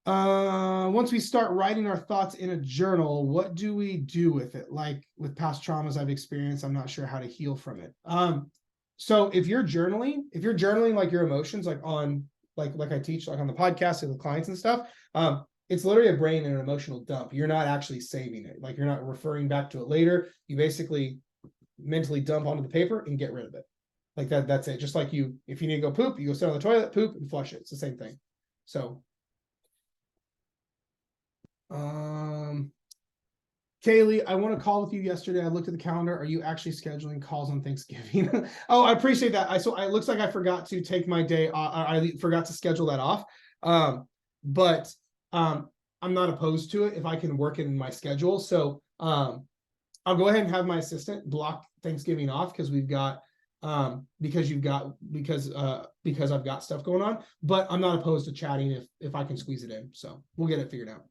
Once we start writing our thoughts in a journal, what do we do with it? Like with past traumas I've experienced, I'm not sure how to heal from it. So if you're journaling like your emotions, like on like I teach like on the podcast with clients and stuff, it's literally a brain and an emotional dump. You're not actually saving it. Like you're not referring back to it later. You basically mentally dump onto the paper and get rid of it. Like that's it. Just like if you need to go poop, you go sit on the toilet, poop, and flush it. It's the same thing. So, Kaylee, I want to call with you yesterday. I looked at the calendar. Are you actually scheduling calls on Thanksgiving? Oh, I appreciate that. It looks like I forgot to take my day. I forgot to schedule that off. But I'm not opposed to it if I can work it in my schedule. So, I'll go ahead and have my assistant block Thanksgiving off because we've got because I've got stuff going on, but I'm not opposed to chatting if I can squeeze it in. So we'll get it figured out.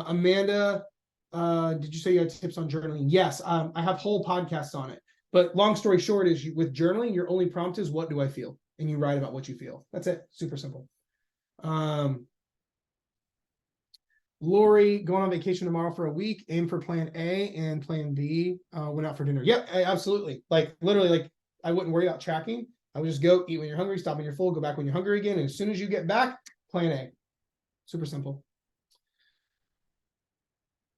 Amanda, did you say you had tips on journaling? Yes, I have whole podcasts on it. But long story short is with journaling, your only prompt is what do I feel? And you write about what you feel. That's it. Super simple. Lori, going on vacation tomorrow for a week, aim for plan A and plan B. Went out for dinner. Yep, absolutely. Like literally, like I wouldn't worry about tracking. I would just go eat when you're hungry, stop when you're full, go back when you're hungry again. And as soon as you get back, plan A. Super simple.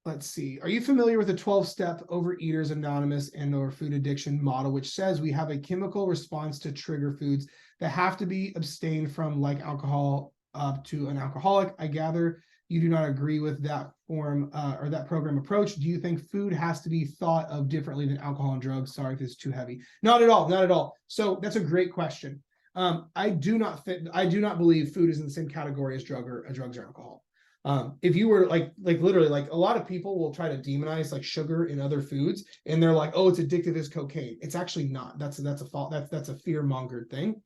Let's see. Are you familiar with the 12-step Overeaters Anonymous and or food addiction model, which says we have a chemical response to trigger foods that have to be abstained from, like alcohol, up to an alcoholic? I gather you do not agree with that form or that program approach. Do you think food has to be thought of differently than alcohol and drugs? Sorry if it's too heavy. Not at all. Not at all. So that's a great question. I do not believe food is in the same category as drugs or alcohol. If you were like literally, like a lot of people will try to demonize like sugar in other foods, and they're like, oh, it's addictive as cocaine. It's actually not. That's a fault. That's a fear-mongered thing.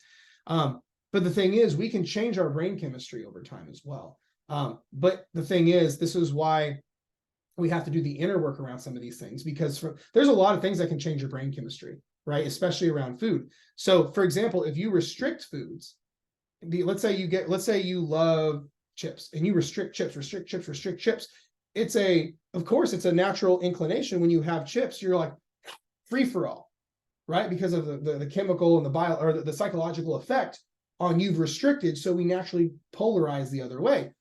But the thing is, we can change our brain chemistry over time as well. But the thing is, this is why we have to do the inner work around some of these things, because there's a lot of things that can change your brain chemistry, right? Especially around food. So for example, if you restrict foods, let's say you love chips and you restrict chips. Of course, it's a natural inclination when you have chips, you're like free for all, right? Because of the chemical and the psychological effect on you've restricted. So we naturally polarize the other way.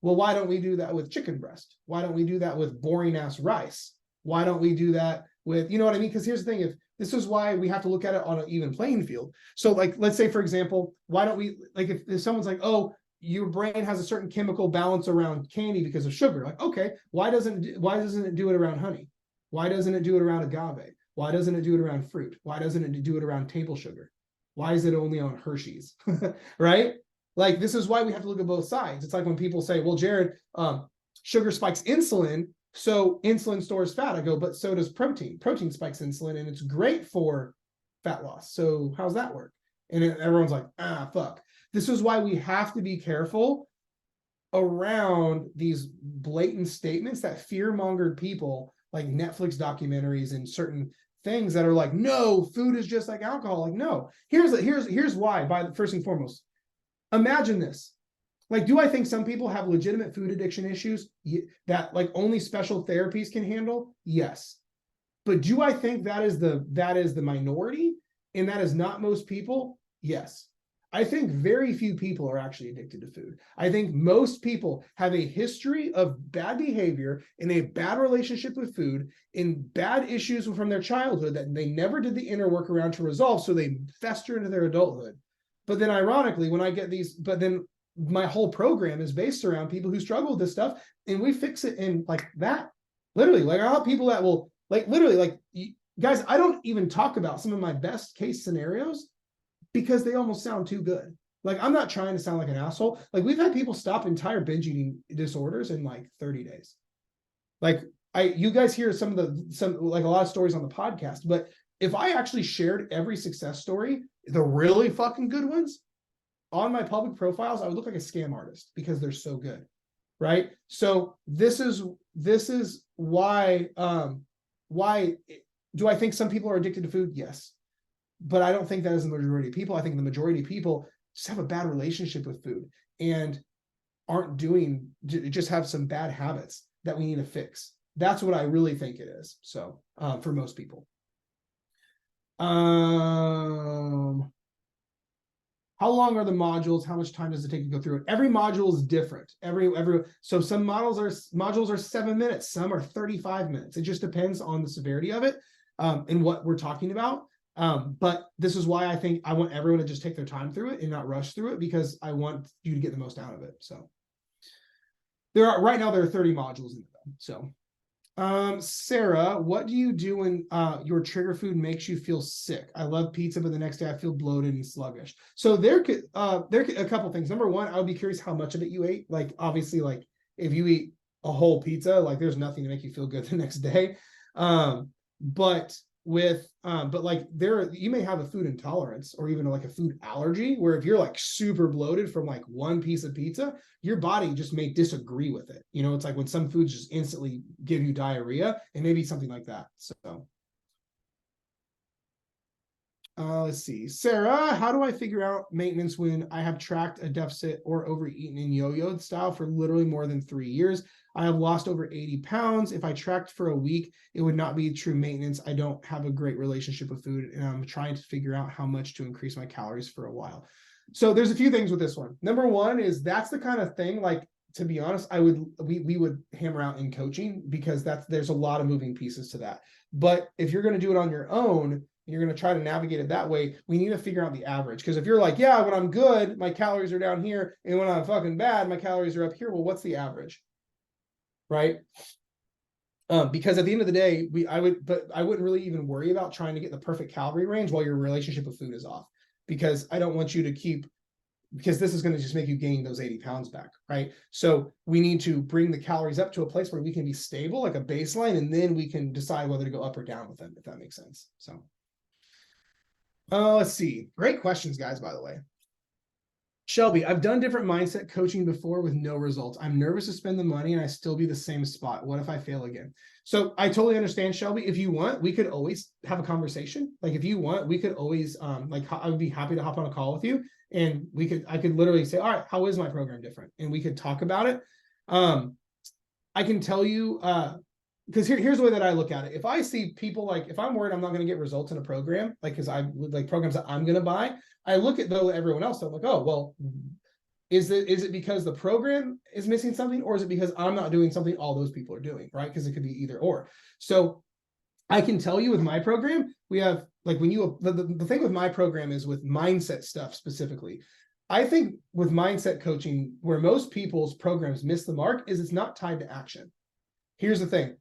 Well, why don't we do that with chicken breast? Why don't we do that with boring ass rice? Why don't we do that with, you know what I mean? Because here's the thing, if this is why we have to look at it on an even playing field. So like, let's say, for example, why don't we, like if someone's like, oh, your brain has a certain chemical balance around candy because of sugar. Like, okay, why doesn't it do it around honey? Why doesn't it do it around agave? Why doesn't it do it around fruit? Why doesn't it do it around table sugar? Why is it only on Hershey's? Right? Like, this is why we have to look at both sides. It's like when people say, well, Jared, sugar spikes insulin, so insulin stores fat. I go, but so does protein. Protein spikes insulin, and it's great for fat loss. So how's that work? And everyone's like, fuck. This is why we have to be careful around these blatant statements that fear-mongered people, like Netflix documentaries and certain things that are like, no, food is just like alcohol. Like, no, here's why. First and foremost, imagine this. Like, do I think some people have legitimate food addiction issues that like only special therapies can handle? Yes. But do I think that is the minority and that is not most people? Yes. I think very few people are actually addicted to food. I think most people have a history of bad behavior and a bad relationship with food and bad issues from their childhood that they never did the inner work around to resolve, so they fester into their adulthood. But then ironically, when I get then my whole program is based around people who struggle with this stuff, and we fix it in like that. Literally, like I have people that will like literally like, guys, I don't even talk about some of my best case scenarios because they almost sound too good. Like, I'm not trying to sound like an asshole. Like, we've had people stop entire binge eating disorders in like 30 days. Like, you guys hear some like a lot of stories on the podcast, but if I actually shared every success story, the really fucking good ones, on my public profiles, I would look like a scam artist because they're so good, right? So this is why do I think some people are addicted to food? Yes. But I don't think that is the majority of people. I think the majority of people just have a bad relationship with food and just have some bad habits that we need to fix. That's what I really think it is. So for most people. How long are the modules? How much time does it take to go through it? Every module is different. So some modules are 7 minutes, some are 35 minutes. It just depends on the severity of it and what we're talking about. But this is why I think I want everyone to just take their time through it and not rush through it, because I want you to get the most out of it. So right now there are 30 modules in them. So Sarah, what do you do when your trigger food makes you feel sick? I love pizza, but the next day I feel bloated and sluggish. So there could a couple things. Number one, I would be curious how much of it you ate. Like, obviously, like if you eat a whole pizza, like there's nothing to make you feel good the next day. But like you may have a food intolerance or even like a food allergy where if you're like super bloated from like one piece of pizza, your body just may disagree with it. It's like when some foods just instantly give you diarrhea, and maybe something like that. So let's see. Sarah, how do I figure out maintenance when I have tracked a deficit or overeaten in yo-yo style for literally more than 3 years? I have lost over 80 pounds. If I tracked for a week, it would not be true maintenance. I don't have a great relationship with food, and I'm trying to figure out how much to increase my calories for a while. So there's a few things with this one. Number one is that's the kind of thing, like, to be honest, we would hammer out in coaching, because there's a lot of moving pieces to that. But if you're going to do it on your own, you're going to try to navigate it that way, we need to figure out the average. Because if you're like, yeah, when I'm good, my calories are down here, and when I'm fucking bad, my calories are up here. Well, what's the average? Right? Because at the end of the day, I wouldn't really even worry about trying to get the perfect calorie range while your relationship with food is off, because I don't want you to because this is going to just make you gain those 80 pounds back, right? So we need to bring the calories up to a place where we can be stable, like a baseline, and then we can decide whether to go up or down with them, if that makes sense. So let's see. Great questions, guys, by the way. Shelby, I've done different mindset coaching before with no results. I'm nervous to spend the money and I still be the same spot. What if I fail again? So I totally understand, Shelby. If you want, we could always have a conversation. Like if you want, we could always I would be happy to hop on a call with you, and I could literally say, all right, how is my program different? And we could talk about it. I can tell you, because here's the way that I look at it. If I see people, like if I'm worried I'm not going to get results in a program, like because I like programs that I'm going to buy, I look at everyone else. I'm like, oh, well, is it because the program is missing something, or is it because I'm not doing something all those people are doing, right? Because it could be either or. So I can tell you with my program, we have like the thing with my program is with mindset stuff specifically. I think with mindset coaching, where most people's programs miss the mark is it's not tied to action. Here's the thing.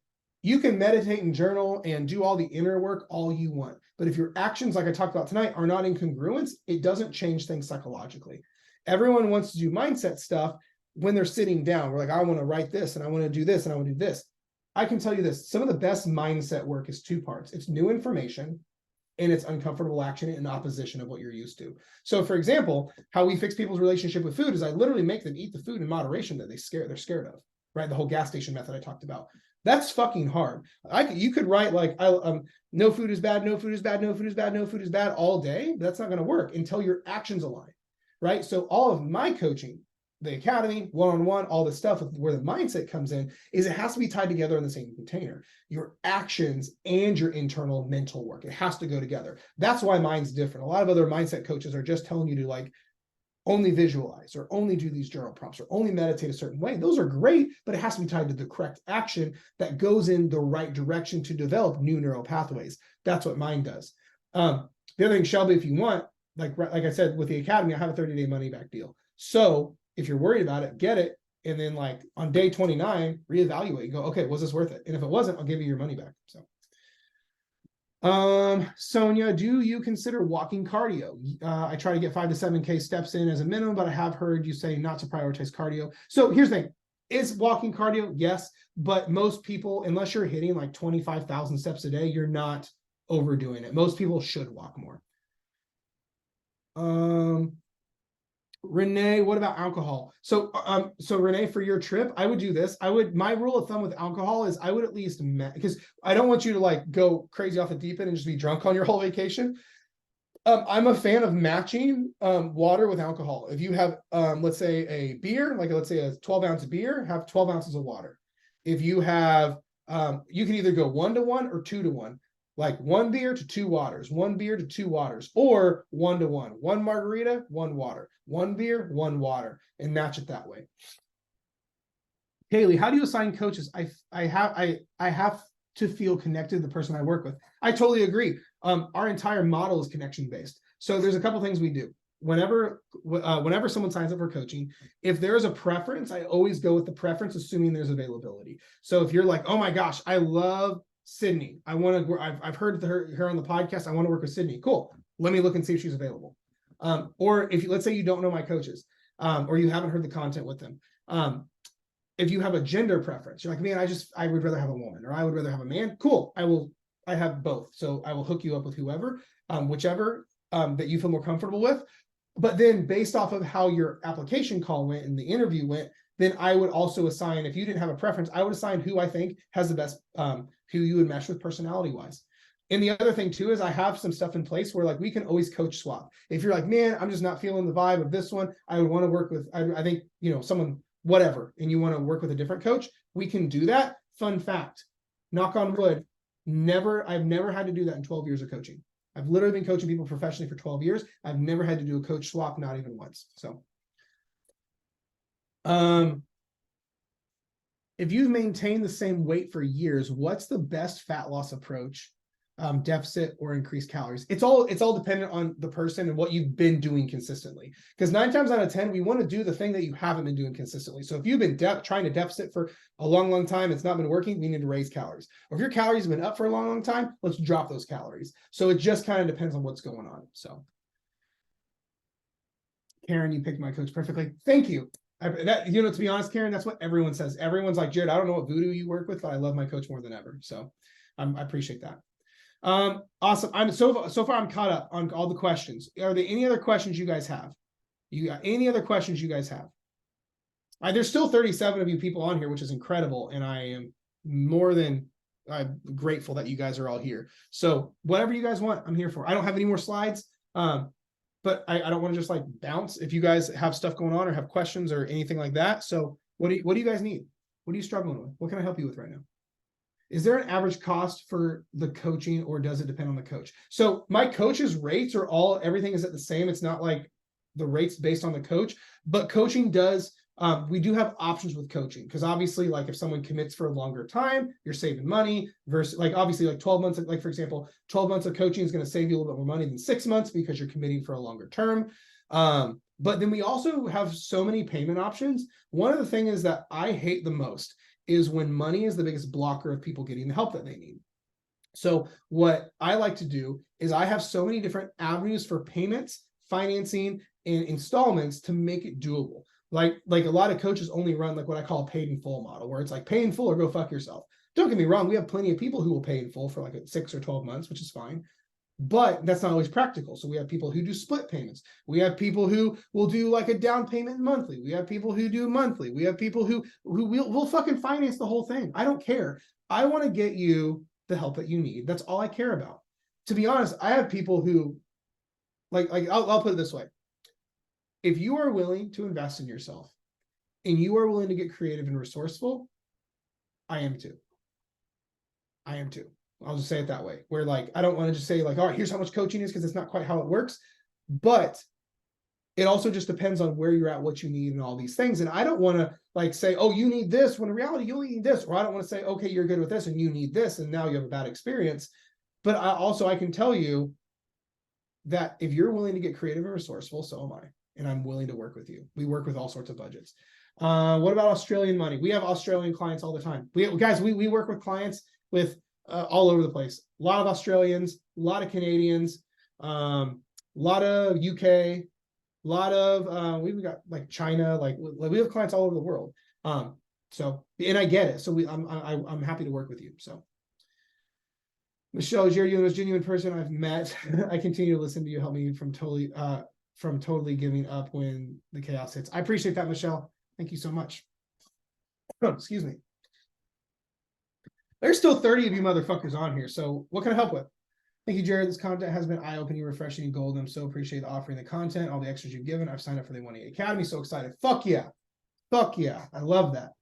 You can meditate and journal and do all the inner work all you want. But if your actions, like I talked about tonight, are not in congruence, it doesn't change things psychologically. Everyone wants to do mindset stuff when they're sitting down. We're like, I want to write this, and I want to do this, and I want to do this. I can tell you this. Some of the best mindset work is 2 parts. It's new information, and it's uncomfortable action in opposition of what you're used to. So for example, how we fix people's relationship with food is I literally make them eat the food in moderation that they're scared of, right? The whole gas station method I talked about. That's fucking hard. You could write like, no food is bad, no food is bad, no food is bad, no food is bad all day. But that's not going to work until your actions align, right? So all of my coaching, the academy, one-on-one, all this stuff where the mindset comes in, is it has to be tied together in the same container. Your actions and your internal mental work. It has to go together. That's why mine's different. A lot of other mindset coaches are just telling you to like only visualize or only do these journal prompts or only meditate a certain way. Those are great, but it has to be tied to the correct action that goes in the right direction to develop new neural pathways. That's what mine does. The other thing, Shelby, if you want, like I said, with the academy, I have a 30-day money back deal. So if you're worried about it, get it. And then like on day 29, reevaluate and go, okay, was this worth it? And if it wasn't, I'll give you your money back. So Sonia, do you consider walking cardio? I try to get 5 to 7K steps in as a minimum, but I have heard you say not to prioritize cardio. So here's the thing. Is walking cardio? Yes. But most people, unless you're hitting like 25,000 steps a day, you're not overdoing it. Most people should walk more. Renee, what about alcohol? So Renee, for your trip, I would do this. My rule of thumb with alcohol is I would at least, because I don't want you to like go crazy off the deep end and just be drunk on your whole vacation. I'm a fan of matching water with alcohol. If you have, let's say a beer, like let's say a 12-ounce beer, have 12 ounces of water. If you have, you can either go 1-to-1 or 2-to-1. Like 1 beer to 2 waters, 1 beer to 2 waters, or 1-to-1, 1 margarita, 1 water, 1 beer, 1 water, and match it that way. Kaylee, how do you assign coaches? I have to feel connected to the person I work with. I totally agree. Our entire model is connection based. So there's a couple things we do. Whenever someone signs up for coaching, if there's a preference, I always go with the preference, assuming there's availability. So if you're like, oh my gosh, I love Sydney. I've heard her on the podcast. I want to work with Sydney. Cool. Let me look and see if she's available. Or if let's say you don't know my coaches, or you haven't heard the content with them. if you have a gender preference, you're like, man, I would rather have a woman, or I would rather have a man. Cool. I have both. So I will hook you up with whoever, whichever that you feel more comfortable with. But then based off of how your application call went and the interview went, then I would also assign, if you didn't have a preference, I would assign who I think has the best, who you would mesh with personality wise. And the other thing too, is I have some stuff in place where like we can always coach swap. If you're like, man, I'm just not feeling the vibe of this one, I would want to work with, I think, someone, whatever, and you want to work with a different coach, we can do that. Fun fact, knock on wood, I've never had to do that in 12 years of coaching. I've literally been coaching people professionally for 12 years. I've never had to do a coach swap, not even once. So, if you've maintained the same weight for years, what's the best fat loss approach? Deficit or increased calories? It's all dependent on the person and what you've been doing consistently. Because 9 times out of 10, we want to do the thing that you haven't been doing consistently. So if you've been trying to deficit for a long time, it's not been working, we need to raise calories. Or if your calories have been up for a long time, let's drop those calories. So it just kind of depends on what's going on. So Karen, you picked my coach perfectly. Thank you. To be honest, Karen, that's what everyone says. Everyone's like, Jared, I don't know what voodoo you work with, but I love my coach more than ever. So I appreciate that. Awesome. I'm so far I'm caught up on all the questions. Are there any other questions you guys have? You got any other questions you guys have? There's still 37 of you people on here, which is incredible, and I am more than grateful that you guys are all here. So whatever you guys want, I'm here for. I don't have any more slides, but I don't want to just like bounce. If you guys have stuff going on or have questions or anything like that, so what do you guys need? What are you struggling with? What can I help you with right now? Is there an average cost for the coaching, or does it depend on the coach? So my coach's rates are everything is at the same. It's not like the rates based on the coach, but coaching does, we do have options with coaching, because obviously like if someone commits for a longer time, you're saving money versus like obviously like 12 months, like for example, 12 months of coaching is going to save you a little bit more money than 6 months because you're committing for a longer term. But then we also have so many payment options. One of the things that I hate the most is when money is the biggest blocker of people getting the help that they need. So what I like to do is I have so many different avenues for payments, financing, and installments to make it doable. Like a lot of coaches only run like what I call a paid in full model, where it's like pay in full or go fuck yourself. Don't get me wrong, we have plenty of people who will pay in full for like 6 or 12 months, which is fine. But that's not always practical. So we have people who do split payments. We have people who will do like a down payment monthly. We have people who do monthly. We have people who will fucking finance the whole thing. I don't care. I want to get you the help that you need. That's all I care about. To be honest, I have people who I'll put it this way. If you are willing to invest in yourself and you are willing to get creative and resourceful, I am too. I'll just say it that way, where like, I don't want to just say like, all right, here's how much coaching is, because it's not quite how it works, but it also just depends on where you're at, what you need, and all these things. And I don't want to like say, oh, you need this, when in reality you only need this. Or I don't want to say, okay, you're good with this and you need this, and now you have a bad experience. But I can tell you that if you're willing to get creative and resourceful, so am I. And I'm willing to work with you. We work with all sorts of budgets. What about Australian money? We have Australian clients all the time. We work with clients with all over the place. A lot of Australians, a lot of Canadians, a lot of UK, a lot of we've got like China, like we have clients all over the world. So, and I get it. So I'm happy to work with you. So Michelle, you're the most genuine person I've met. I continue to listen to you, help me from totally giving up when the chaos hits. I appreciate that, Michelle. Thank you so much. Oh, excuse me. There's still 30 of you motherfuckers on here. So what can I help with? Thank you, Jared. This content has been eye-opening, refreshing, and golden. I'm so appreciate offering the content, all the extras you've given. I've signed up for the 188 Academy. So excited. Fuck yeah. Fuck yeah. I love that.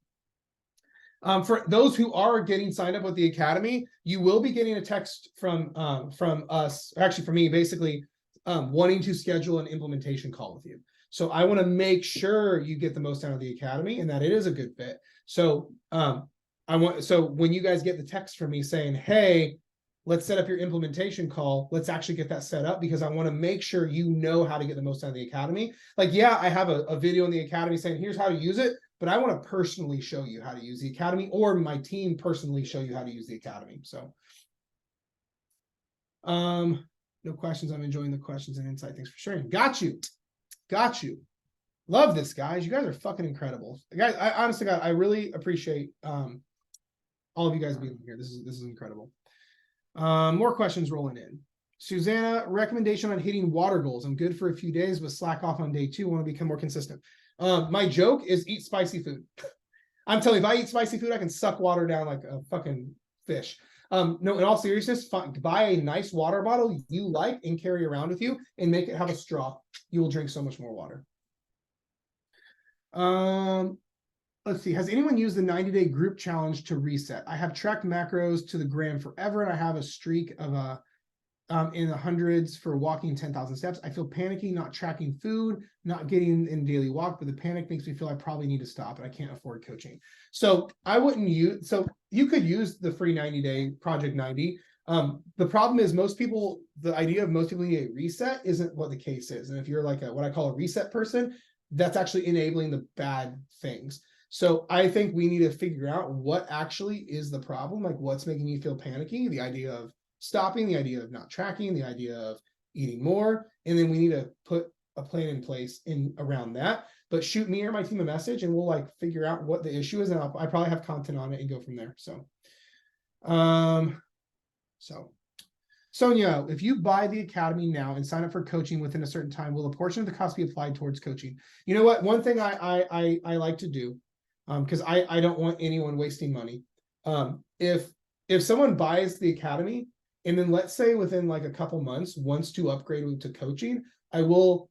For those who are getting signed up with the Academy, you will be getting a text from us, actually from me, basically wanting to schedule an implementation call with you. So I want to make sure you get the most out of the Academy and that it is a good fit. So so when you guys get the text from me saying, hey, let's set up your implementation call, let's actually get that set up, because I want to make sure you know how to get the most out of the Academy. Like, yeah, I have a video in the Academy saying, here's how to use it, but I want to personally show you how to use the Academy, or my team personally show you how to use the Academy. So, no questions. I'm enjoying the questions and insight. Thanks for sharing. Got you. Love this, guys. You guys are fucking incredible. Guys, I honestly, God, I really appreciate all of you guys being here. This is incredible. More questions rolling in. Susanna, recommendation on hitting water goals. I'm good for a few days, but slack off on day 2. Want to become more consistent. My joke is eat spicy food. I'm telling you, if I eat spicy food, I can suck water down like a fucking fish. No, in all seriousness, buy a nice water bottle you like and carry around with you and make it have a straw. You will drink so much more water. Let's see. Has anyone used the 90-day group challenge to reset? I have tracked macros to the gram forever, and I have a streak of in the hundreds for walking 10,000 steps. I feel panicky, not tracking food, not getting in daily walk, but the panic makes me feel I probably need to stop and I can't afford coaching. So I wouldn't use, so you could use the free 90-day Project 90. The problem is most people, the idea of most people need a reset isn't what the case is. And if you're like what I call a reset person, that's actually enabling the bad things. So I think we need to figure out what actually is the problem, like what's making you feel panicky, the idea of stopping, the idea of not tracking, the idea of eating more, and then we need to put a plan in place around that. But shoot me or my team a message and we'll like figure out what the issue is, and I probably have content on it and go from there. So Sonia, if you buy the academy now and sign up for coaching within a certain time, will a portion of the cost be applied towards coaching? You know what? One thing I like to do, because I don't want anyone wasting money. If someone buys the academy and then let's say within like a couple months wants to upgrade to coaching, I will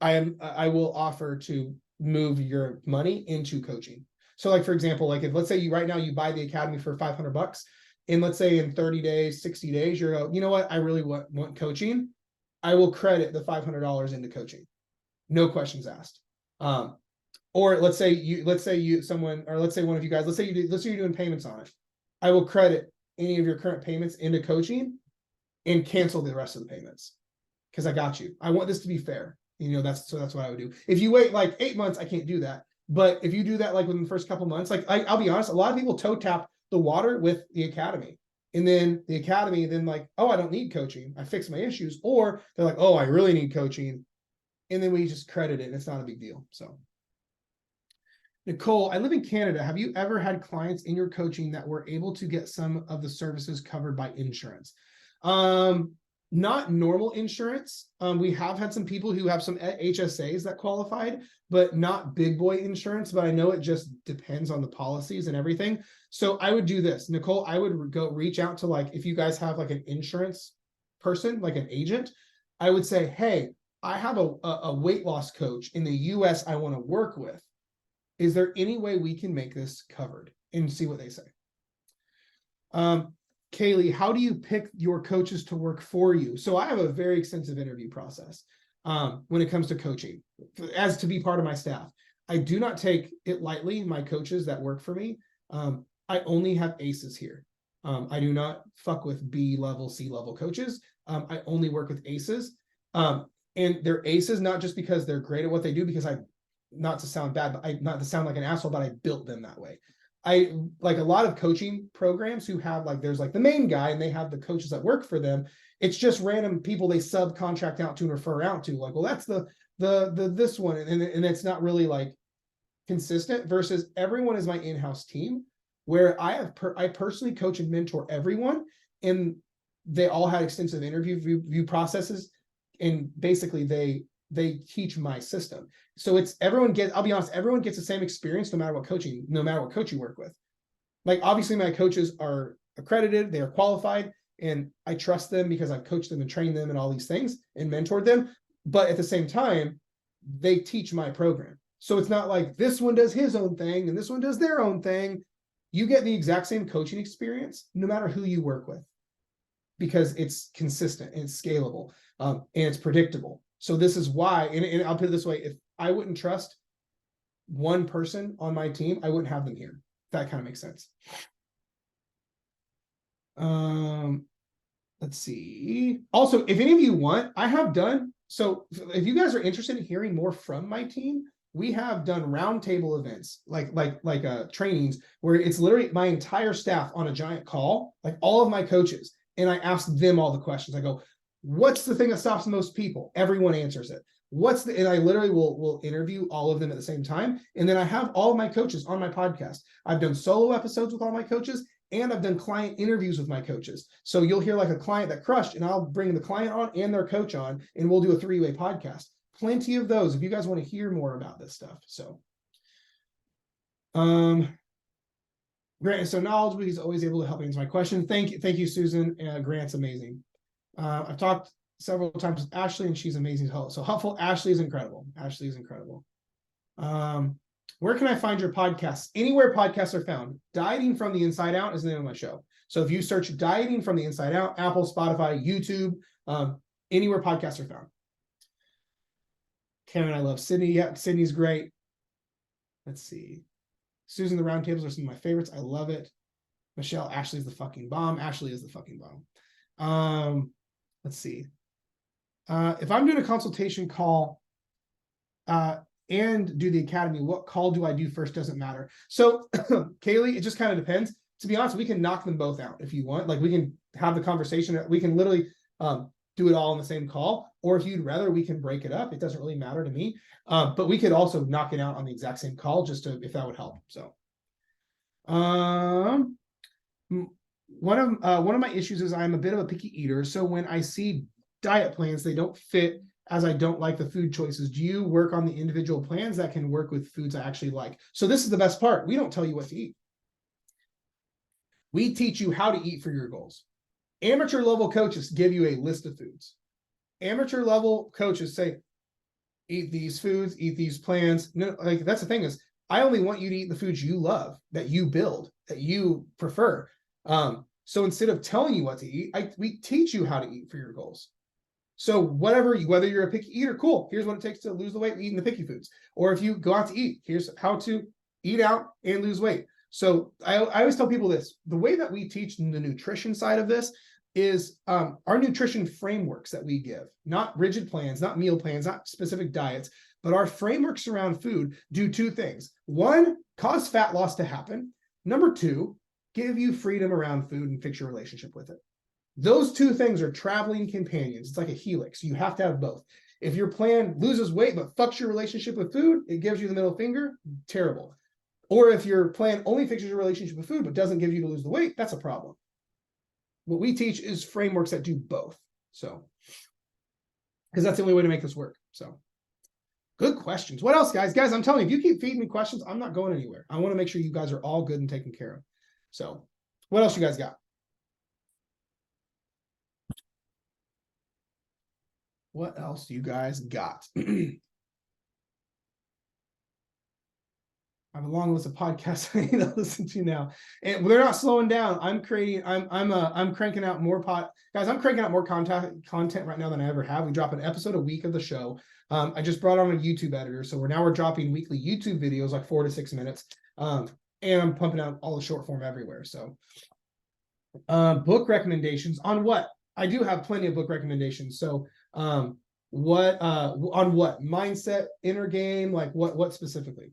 offer to move your money into coaching. So like, for example, like if let's say right now you buy the academy for $500, and let's say in 30 days, 60 days, you're, you know what, I really want coaching. I will credit the $500 into coaching. No questions asked. Or let's say one of you guys, let's say you're doing payments on it. I will credit any of your current payments into coaching and cancel the rest of the payments because I got you. I want this to be fair. You know, that's what I would do. If you wait like 8 months, I can't do that. But if you do that like within the first couple months, like I'll be honest, a lot of people toe tap the water with the academy. And then the academy, then like, oh, I don't need coaching. I fixed my issues. Or they're like, oh, I really need coaching. And then we just credit it and it's not a big deal. So Nicole, I live in Canada. Have you ever had clients in your coaching that were able to get some of the services covered by insurance? Not normal insurance. We have had some people who have some HSAs that qualified, but not big boy insurance. But I know it just depends on the policies and everything. So I would do this, Nicole. I would go reach out to like, if you guys have like an insurance person, like an agent, I would say, hey, I have a weight loss coach in the US I want to work with. Is there any way we can make this covered? And see what they say. Kaylee, how do you pick your coaches to work for you? So I have a very extensive interview process when it comes to coaching, as to be part of my staff. I do not take it lightly, my coaches that work for me. I only have aces here. I do not fuck with B level, C level coaches. I only work with aces. And they're aces, not just because they're great at what they do, because not to sound bad, but not to sound like an asshole, but I built them that way. I like a lot of coaching programs who have like, there's like the main guy and they have the coaches that work for them. It's just random people they subcontract out to and refer out to, like, well, that's this one. And it's not really like consistent, versus everyone is my in-house team where I personally coach and mentor everyone. And they all had extensive interview view processes. And basically they teach my system. So I'll be honest, everyone gets the same experience no matter what coach you work with. Like obviously my coaches are accredited, they are qualified, and I trust them because I've coached them and trained them and all these things and mentored them. But at the same time, they teach my program. So it's not like this one does his own thing and this one does their own thing. You get the exact same coaching experience no matter who you work with, because it's consistent and it's scalable and it's predictable. So this is why, and I'll put it this way, if I wouldn't trust one person on my team, I wouldn't have them here. That kind of makes sense. Let's see. Also, if any of you want, I have done, so if you guys are interested in hearing more from my team, we have done roundtable events, like trainings, where it's literally my entire staff on a giant call, like all of my coaches, and I ask them all the questions. I go, What's the thing that stops most people? Everyone answers it. And I literally will interview all of them at the same time. And then I have all of my coaches on my podcast. I've done solo episodes with all my coaches, and I've done client interviews with my coaches. So you'll hear like a client that crushed, and I'll bring the client on and their coach on, and we'll do a 3-way podcast. Plenty of those if you guys want to hear more about this stuff. So, Grant is so knowledgeable. He's always able to help answer my question. Thank you, Susan. Grant's amazing. I've talked several times with Ashley, and she's amazing. So helpful. Ashley is incredible. Where can I find your podcasts? Anywhere podcasts are found. Dieting from the Inside Out is the name of my show. So if you search Dieting from the Inside Out, Apple, Spotify, YouTube, anywhere podcasts are found. Karen, I love Sydney. Yeah, Sydney's great. Let's see. Susan, the roundtables are some of my favorites. I love it. Michelle, Ashley's the fucking bomb. Ashley is the fucking bomb. Let's see. If I'm doing a consultation call and do the academy, what call do I do first? Doesn't matter. So Kaylee, it just kind of depends. To be honest, we can knock them both out if you want. Like we can have the conversation. We can literally do it all in the same call. Or if you'd rather, we can break it up. It doesn't really matter to me. But we could also knock it out on the exact same call just to, if that would help. So one of my issues is I'm a bit of a picky eater. So when I see diet plans, they don't fit as I don't like the food choices. Do you work on the individual plans that can work with foods I actually like? So this is the best part. We don't tell you what to eat. We teach you how to eat for your goals. Amateur level coaches give you a list of foods. Amateur level coaches say, eat these foods, eat these plans. No, like that's the thing is, I only want you to eat the foods you love, that you build, that you prefer. So instead of telling you what to eat, we teach you how to eat for your goals. So whether you're a picky eater, cool. Here's what it takes to lose the weight eating the picky foods. Or if you go out to eat, here's how to eat out and lose weight. So I always tell people this, the way that we teach the nutrition side of this is our nutrition frameworks that we give, not rigid plans, not meal plans, not specific diets, but our frameworks around food do two things. One, cause fat loss to happen. Number two, give you freedom around food and fix your relationship with it. Those two things are traveling companions. It's like a helix. You have to have both. If your plan loses weight but fucks your relationship with food, it gives you the middle finger, terrible. Or if your plan only fixes your relationship with food but doesn't give you to lose the weight, that's a problem. What we teach is frameworks that do both. So, because that's the only way to make this work. So, good questions. What else, guys? Guys, I'm telling you, if you keep feeding me questions, I'm not going anywhere. I want to make sure you guys are all good and taken care of. So, what else you guys got? What else do you guys got? I have a long list of podcasts I need to listen to now, and they're not slowing down. I'm cranking out more guys. I'm cranking out more content right now than I ever have. We drop an episode a week of the show. I just brought on a YouTube editor, so we're dropping weekly YouTube videos, like 4 to 6 minutes. And I'm pumping out all the short form everywhere. So, book recommendations on what? I do have plenty of book recommendations. So, on what mindset, inner game, like what specifically?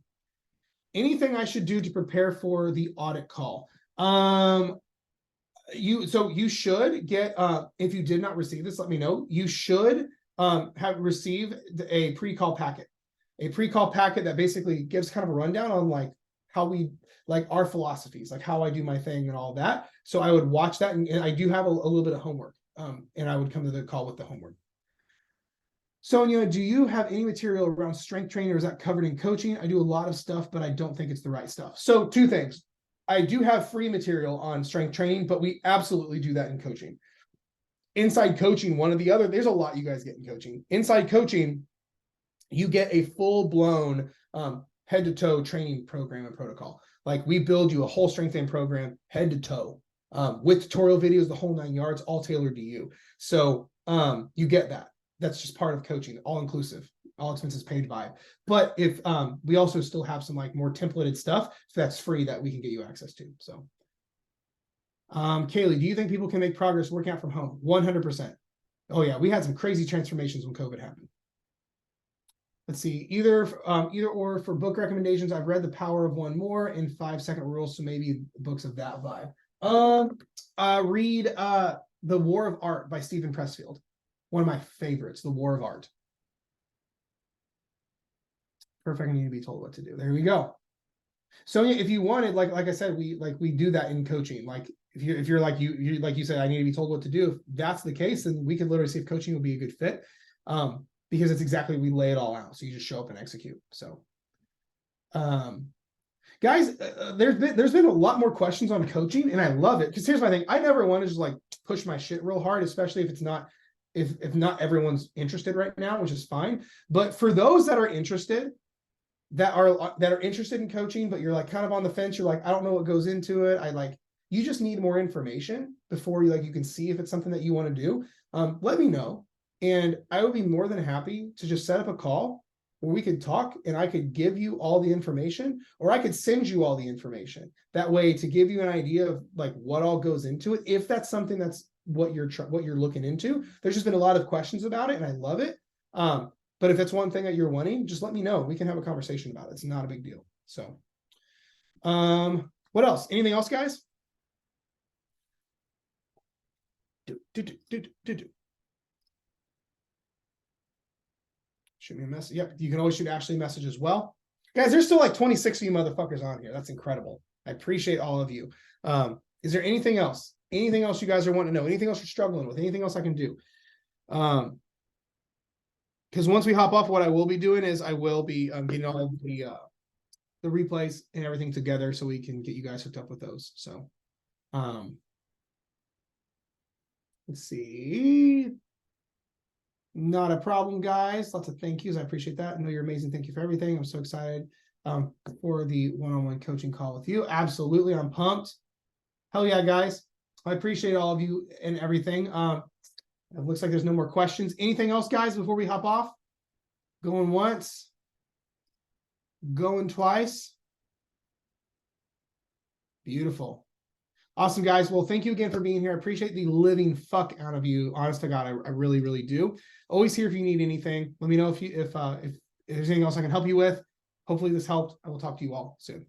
Anything I should do to prepare for the audit call? You should get, if you did not receive this, let me know. You should have received a pre-call packet. A pre-call packet that basically gives kind of a rundown on like how we like our philosophies, like how I do my thing and all that. So I would watch that, and I do have a little bit of homework. And I would come to the call with the homework. Sonia, do you have any material around strength training, or is that covered in coaching? I do a lot of stuff, but I don't think it's the right stuff. So 2 things. I do have free material on strength training, but we absolutely do that in coaching. Inside coaching, one or the other, there's a lot you guys get in coaching. Inside coaching, you get a full-blown head to toe training program and protocol. Like we build you a whole strength training program head to toe with tutorial videos, the whole 9 yards, all tailored to you. So you get that. That's just part of coaching, all inclusive, all expenses paid by. But if we also still have some like more templated stuff that's free that we can get you access to. So, Kaylee, do you think people can make progress working out from home? 100%. Oh yeah, we had some crazy transformations when COVID happened. Let's see, either or for book recommendations, I've read The Power of One More and 5 Second Rules, so maybe books of that vibe. Read The War of Art by Stephen Pressfield. One of my favorites, The War of Art. Perfect. I need to be told what to do. There we go. So if you wanted, like I said, we do that in coaching. Like if you're like you said, I need to be told what to do. If that's the case, then we could literally see if coaching would be a good fit. Because it's exactly, we lay it all out. So you just show up and execute. So, guys, there's been a lot more questions on coaching, and I love it. Because here's my thing: I never want to just like push my shit real hard, especially if it's not, if not everyone's interested right now, which is fine. But for those that are interested, that are interested in coaching, but you're like kind of on the fence, you're like, I don't know what goes into it. You just need more information before you can see if it's something that you want to do. Let me know. And I would be more than happy to just set up a call where we could talk and I could give you all the information, or I could send you all the information that way to give you an idea of like what all goes into it. If that's something that's what you're looking into. There's just been a lot of questions about it and I love it. But if it's one thing that you're wanting, just let me know. We can have a conversation about it. It's not a big deal. So, what else? Anything else, guys? Shoot me a message. Yep, you can always shoot Ashley a message as well. Guys, there's still like 26 of you motherfuckers on here. That's incredible. I appreciate all of you. Is there anything else? Anything else you guys are wanting to know? Anything else you're struggling with? Anything else I can do? Because once we hop off, what I will be doing is I will be getting all of the replays and everything together so we can get you guys hooked up with those. So, let's see. Not a problem, guys. Lots of thank yous. I appreciate that. I know you're amazing. Thank you for everything. I'm so excited for the one-on-one coaching call with you. Absolutely. I'm pumped. Hell yeah, guys. I appreciate all of you and everything. It looks like there's no more questions. Anything else, guys, before we hop off? Going once. Going twice. Beautiful. Awesome, guys. Well, thank you again for being here. I appreciate the living fuck out of you. Honest to God, I really, really do. Always here if you need anything. Let me know if there's anything else I can help you with. Hopefully this helped. I will talk to you all soon.